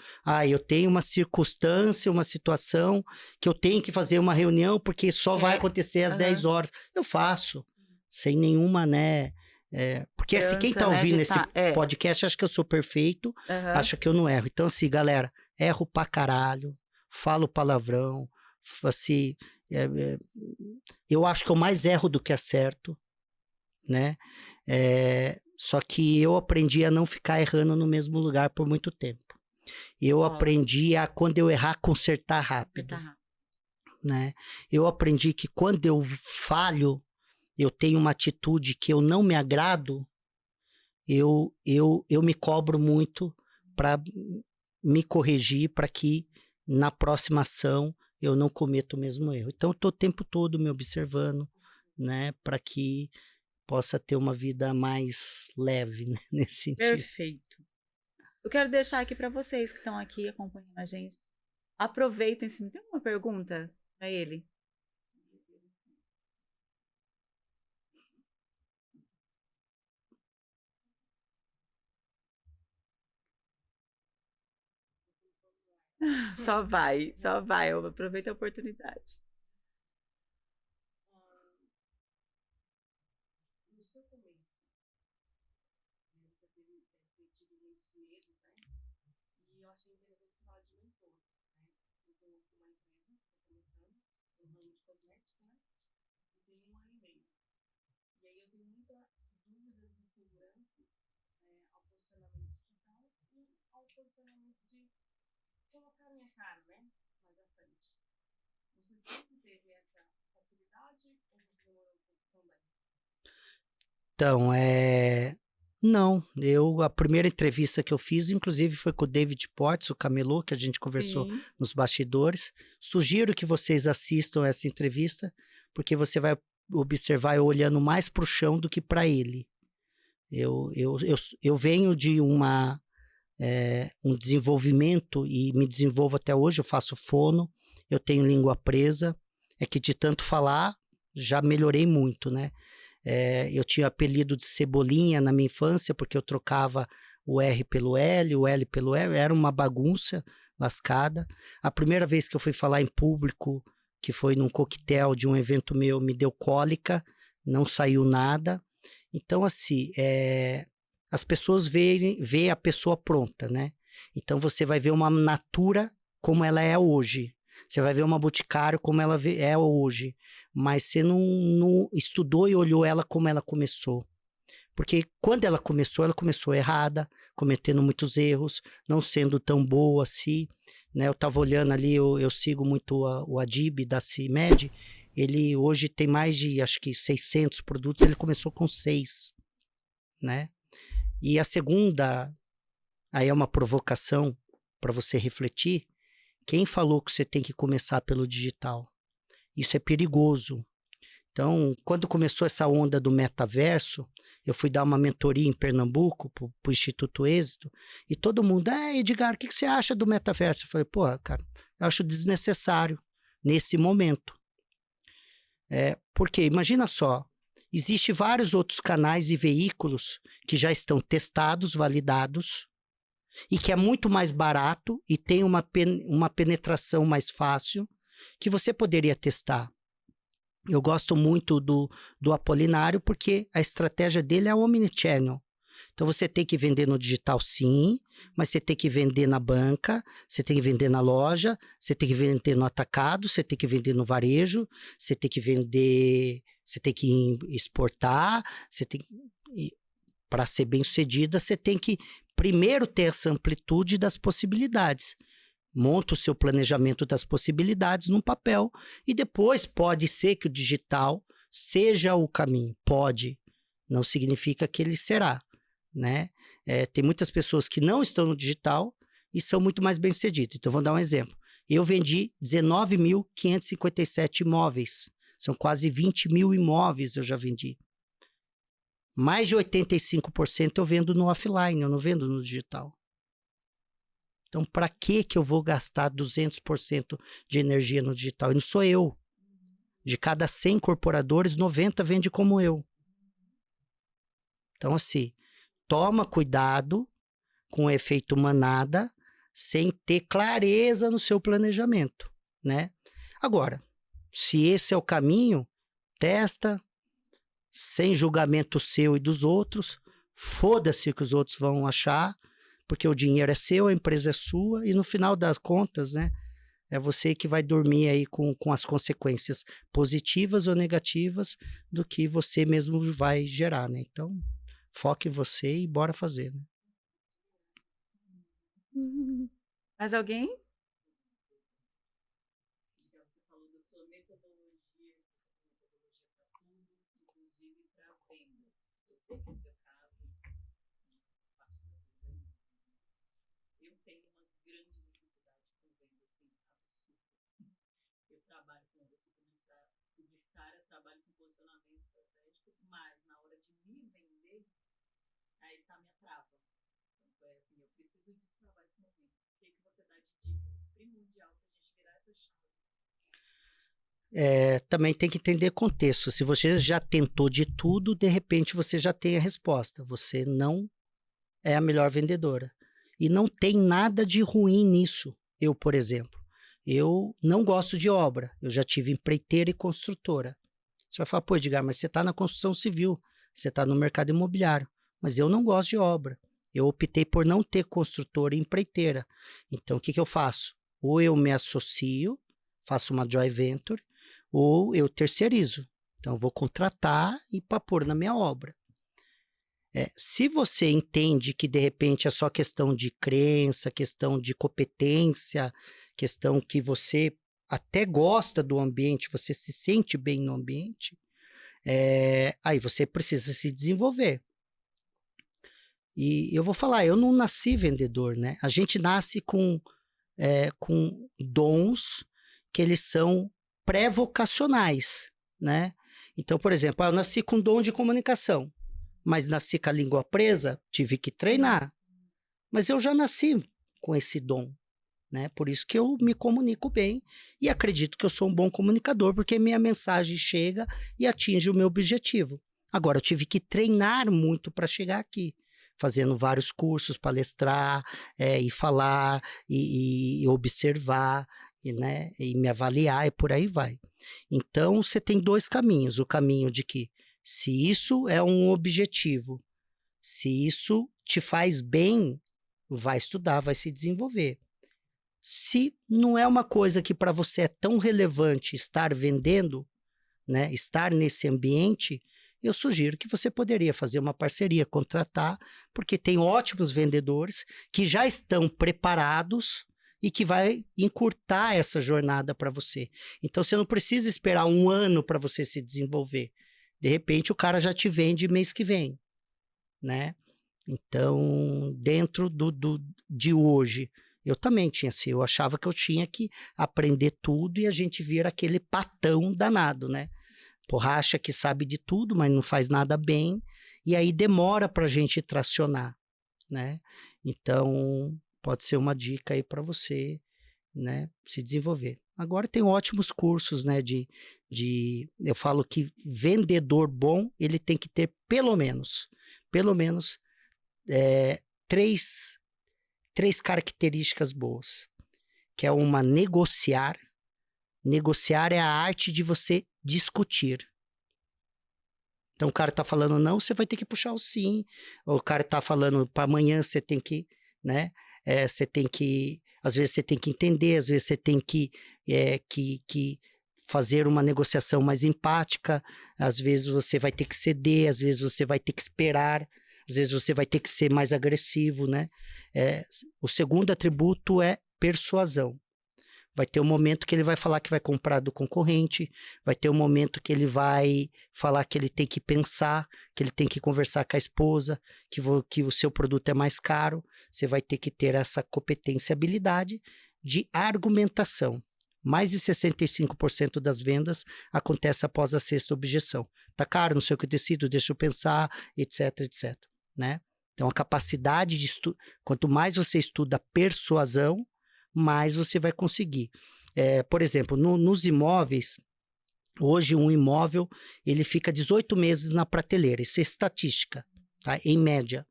Eu tenho uma circunstância, uma situação que eu tenho que fazer uma reunião porque só vai acontecer às 10 horas. Eu faço, sem nenhuma, né? Porque assim, quem tá ouvindo esse podcast acha que eu sou perfeito, acha que eu não erro. Então assim, galera, erro pra caralho, falo palavrão, assim, eu acho que eu mais erro do que acerto, né? Só que eu aprendi a não ficar errando no mesmo lugar por muito tempo. Eu aprendi a, quando eu errar, consertar rápido. Né? Eu aprendi que quando eu falho, eu tenho uma atitude que eu não me agrado, eu me cobro muito para me corrigir, para que na próxima ação eu não cometa o mesmo erro. Então, eu estou o tempo todo me observando, né, para que possa ter uma vida mais leve, né, nesse sentido. Perfeito. Eu quero deixar aqui para vocês que estão aqui acompanhando a gente. Aproveitem. Se tem uma pergunta para ele? Só vai. Aproveita a oportunidade. No seu começo, você teve tido muitos medos, né? E eu achei interessante você falar de mentor, né? Eu tenho uma empresa, estou começando, no ramo de cosmética, né? E tenho uma e-mail. E aí eu tenho muitas dúvidas e inseguranças ao posicionamento digital e ao posicionamento de colocar a minha cara, né, mais à frente. Você sempre teve essa facilidade ou você demorou um pouco também? Então, não, a primeira entrevista que eu fiz, inclusive, foi com o David Potts, o camelô, que a gente conversou nos bastidores. Sugiro que vocês assistam essa entrevista, porque você vai observar eu olhando mais para o chão do que para ele. Eu venho de um desenvolvimento e me desenvolvo até hoje, eu faço fono, eu tenho língua presa, é que de tanto falar, já melhorei muito, né? Eu tinha apelido de Cebolinha na minha infância, porque eu trocava o R pelo L, o L pelo L, era uma bagunça lascada. A primeira vez que eu fui falar em público, que foi num coquetel de um evento meu, me deu cólica, não saiu nada. Então, assim, as pessoas veem a pessoa pronta, né? Então, você vai ver uma Natura como ela é hoje. Você vai ver uma Boticário como ela é hoje. Mas você não estudou e olhou ela como ela começou. Porque quando ela começou errada, cometendo muitos erros, não sendo tão boa assim, né? Eu estava olhando ali, eu sigo muito o Adib da CIMED, ele hoje tem mais de, acho que 600 produtos, ele começou com 6, né? E a segunda, aí é uma provocação para você refletir, quem falou que você tem que começar pelo digital? Isso é perigoso. Então, quando começou essa onda do metaverso, eu fui dar uma mentoria em Pernambuco para o Instituto Êxito, e todo mundo, Edgar, o que você acha do metaverso? Eu falei, cara, eu acho desnecessário nesse momento. Porque, imagina só, existem vários outros canais e veículos que já estão testados, validados, e que é muito mais barato e tem uma penetração mais fácil, que você poderia testar. Eu gosto muito do Apolinário porque a estratégia dele é omnichannel. Então você tem que vender no digital sim, mas você tem que vender na banca, você tem que vender na loja, você tem que vender no atacado, você tem que vender no varejo, você tem que vender, você tem que exportar, para ser bem sucedida, você tem que primeiro ter essa amplitude das possibilidades. Monta o seu planejamento das possibilidades num papel e depois pode ser que o digital seja o caminho. Pode, não significa que ele será, né? Tem muitas pessoas que não estão no digital e são muito mais bem-sucedidas. Então, vou dar um exemplo. Eu vendi 19.557 imóveis. São quase 20 mil imóveis eu já vendi. Mais de 85% eu vendo no offline, eu não vendo no digital. Então, para que eu vou gastar 200% de energia no digital? E não sou eu. De cada 100 incorporadores, 90 vende como eu. Então, assim, toma cuidado com o efeito manada, sem ter clareza no seu planejamento, né? Agora, se esse é o caminho, testa, sem julgamento seu e dos outros, foda-se o que os outros vão achar, porque o dinheiro é seu, a empresa é sua, e no final das contas, né, é você que vai dormir aí com as consequências positivas ou negativas do que você mesmo vai gerar, né? Então, foque em você e bora fazer, né? Mais alguém? Você falou da sua metodologia para tudo, inclusive para vendas. Eu sei que no seu caso, eu tenho uma grande dificuldade com venda, assim, absurda. Eu trabalho eu sou publicitária, trabalho com posicionamento estratégico, mas na hora de me vender, aí tá a minha trava. Então, assim, eu preciso destravar esse momento. O que você dá de dica primordial para a gente virar essa chave? Também tem que entender contexto. Se você já tentou de tudo, de repente você já tem a resposta. Você não é a melhor vendedora. E não tem nada de ruim nisso. Eu, por exemplo, eu não gosto de obra. Eu já tive empreiteira e construtora. Você vai falar, pô, Edgar, mas você está na construção civil, você está no mercado imobiliário. Mas eu não gosto de obra. Eu optei por não ter construtora e empreiteira. Então, o que eu faço? Ou eu me associo, faço uma joint venture, ou eu terceirizo. Então, eu vou contratar e para pôr na minha obra. Se você entende que, de repente, é só questão de crença, questão de competência, questão que você até gosta do ambiente, você se sente bem no ambiente, aí você precisa se desenvolver. E eu vou falar, eu não nasci vendedor, né? A gente nasce com dons que eles são pré-vocacionais, né? Então, por exemplo, eu nasci com dom de comunicação, mas nasci com a língua presa, tive que treinar. Mas eu já nasci com esse dom, né? Por isso que eu me comunico bem e acredito que eu sou um bom comunicador, porque minha mensagem chega e atinge o meu objetivo. Agora, eu tive que treinar muito para chegar aqui, fazendo vários cursos, palestrar, e falar, e observar, né? E me avaliar, e por aí vai. Então, você tem dois caminhos. O caminho de que, se isso é um objetivo, se isso te faz bem, vai estudar, vai se desenvolver. Se não é uma coisa que para você é tão relevante estar vendendo, né, estar nesse ambiente, eu sugiro que você poderia fazer uma parceria, contratar, porque tem ótimos vendedores que já estão preparados e que vai encurtar essa jornada para você. Então, você não precisa esperar um ano para você se desenvolver. De repente, o cara já te vende mês que vem, né? Então, dentro de hoje, eu também tinha assim, eu achava que eu tinha que aprender tudo e a gente vira aquele patão danado, né? Porra, acha que sabe de tudo, mas não faz nada bem, e aí demora pra gente tracionar, né? Então, pode ser uma dica aí para você, né, se desenvolver. Agora tem ótimos cursos, né, eu falo que vendedor bom, ele tem que ter pelo menos, três características boas, que é uma negociar. Negociar é a arte de você discutir. Então o cara tá falando não, você vai ter que puxar o sim. O cara tá falando para amanhã, você tem que, né? Você tem que, às vezes você tem que entender, às vezes você tem que fazer uma negociação mais empática, às vezes você vai ter que ceder, às vezes você vai ter que esperar, às vezes você vai ter que ser mais agressivo, né? O segundo atributo é persuasão. Vai ter um momento que ele vai falar que vai comprar do concorrente, vai ter um momento que ele vai falar que ele tem que pensar, que ele tem que conversar com a esposa, que o seu produto é mais caro. Você vai ter que ter essa competência e habilidade de argumentação. Mais de 65% das vendas acontece após a sexta objeção. Tá caro, não sei o que eu decido, deixa eu pensar, etc, etc, né? Então, a capacidade de quanto mais você estuda persuasão, mais você vai conseguir. Por exemplo, nos imóveis, hoje um imóvel ele fica 18 meses na prateleira, isso é estatística, tá? Em média.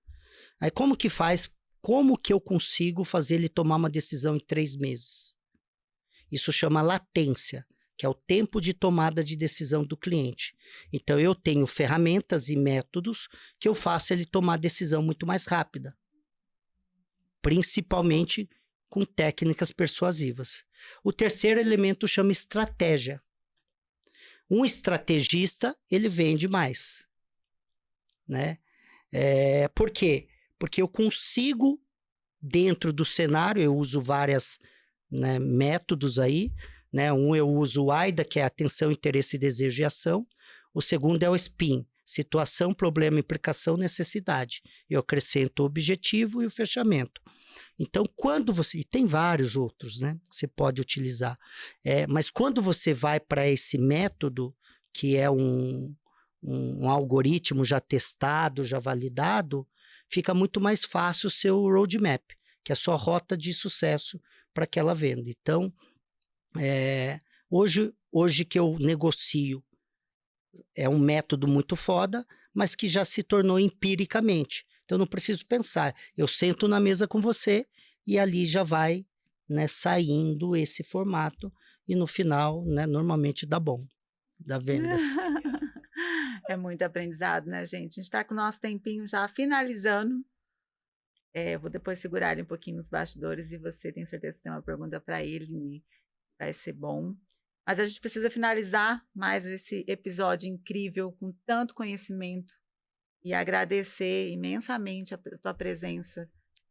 Aí como que faz? Como que eu consigo fazer ele tomar uma decisão em 3 meses? Isso chama latência, que é o tempo de tomada de decisão do cliente. Então eu tenho ferramentas e métodos que eu faço ele tomar a decisão muito mais rápida, principalmente com técnicas persuasivas. O terceiro elemento chama estratégia. Um estrategista, ele vende mais, né? Por quê? Porque eu consigo, dentro do cenário, eu uso vários, né, métodos aí, né? Um eu uso o AIDA, que é atenção, interesse, desejo e ação. O segundo é o SPIN, situação, problema, implicação, necessidade. Eu acrescento o objetivo e o fechamento. Então, quando você... E tem vários outros, né? Que você pode utilizar. Mas quando você vai para esse método, que é um algoritmo já testado, já validado, fica muito mais fácil o seu roadmap, que é a sua rota de sucesso para aquela venda. Então, hoje que eu negocio, é um método muito foda, mas que já se tornou empiricamente. Então, eu não preciso pensar. Eu sento na mesa com você e ali já vai, né, saindo esse formato e no final, né, normalmente dá bom, dá vendas. É muito aprendizado, né, gente? A gente está com o nosso tempinho já finalizando. Vou depois segurar ele um pouquinho nos bastidores e você tem certeza que tem uma pergunta para ele e vai ser bom. Mas a gente precisa finalizar mais esse episódio incrível com tanto conhecimento e agradecer imensamente a tua presença.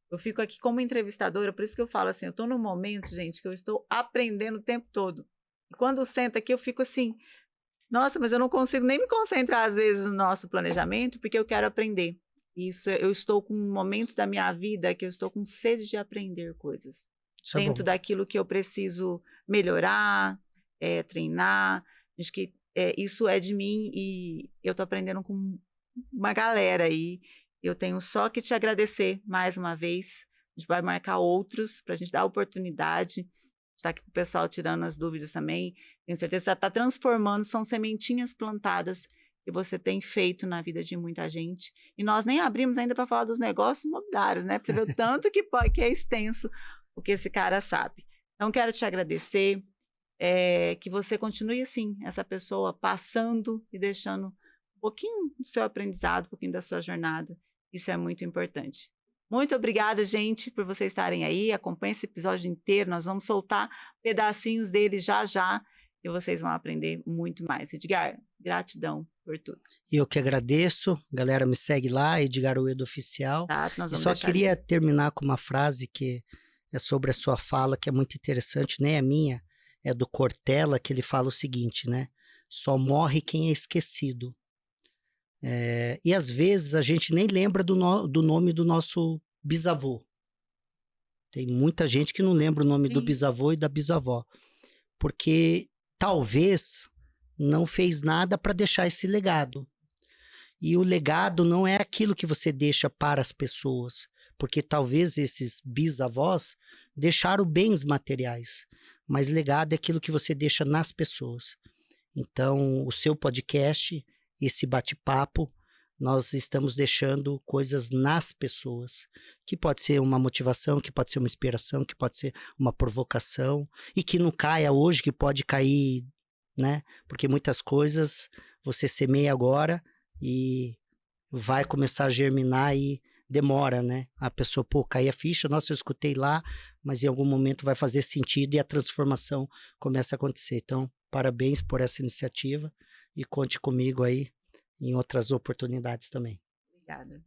Eu fico aqui como entrevistadora, por isso que eu falo assim, eu estou num momento, gente, que eu estou aprendendo o tempo todo. E quando eu sento aqui, eu fico assim, nossa, mas eu não consigo nem me concentrar às vezes no nosso planejamento, porque eu quero aprender. Isso, eu estou com um momento da minha vida que eu estou com sede de aprender coisas. Isso é dentro bom. daquilo que eu preciso melhorar, treinar. Acho que isso é de mim e eu estou aprendendo com uma galera aí. Eu tenho só que te agradecer mais uma vez A gente vai marcar outros para a gente dar oportunidade. Está aqui com o pessoal tirando as dúvidas também. Tenho certeza que você está transformando, são sementinhas plantadas que você tem feito na vida de muita gente. E nós nem abrimos ainda para falar dos negócios imobiliários, né? Para você ver o tanto que é extenso o que esse cara sabe. Então, quero te agradecer, que você continue assim, essa pessoa passando e deixando um pouquinho do seu aprendizado, um pouquinho da sua jornada. Isso é muito importante. Muito obrigada, gente, por vocês estarem aí. Acompanhe esse episódio inteiro. Nós vamos soltar pedacinhos dele já e vocês vão aprender muito mais. Edgar, gratidão por tudo. Eu que agradeço. Galera, me segue lá, Edgar Uedo Oficial. Tá, nós vamos só deixar queria ali. terminar com uma frase que é sobre a sua fala, que é muito interessante, nem é minha, é do Cortella, que ele fala o seguinte, né? Só morre quem é esquecido. E às vezes a gente nem lembra do nome do nosso bisavô. Tem muita gente que não lembra o nome do bisavô e da bisavó. Porque talvez não fez nada para deixar esse legado. E o legado não é aquilo que você deixa para as pessoas. Porque talvez esses bisavós deixaram bens materiais. Mas legado é aquilo que você deixa nas pessoas. Então, o seu podcast, esse bate-papo, nós estamos deixando coisas nas pessoas, que pode ser uma motivação, que pode ser uma inspiração, que pode ser uma provocação, e que não caia hoje, que pode cair, né? Porque muitas coisas você semeia agora e vai começar a germinar e demora, né? A pessoa, cai a ficha, nossa, eu escutei lá, mas em algum momento vai fazer sentido e a transformação começa a acontecer. Então, parabéns por essa iniciativa e conte comigo aí em outras oportunidades também. Obrigada.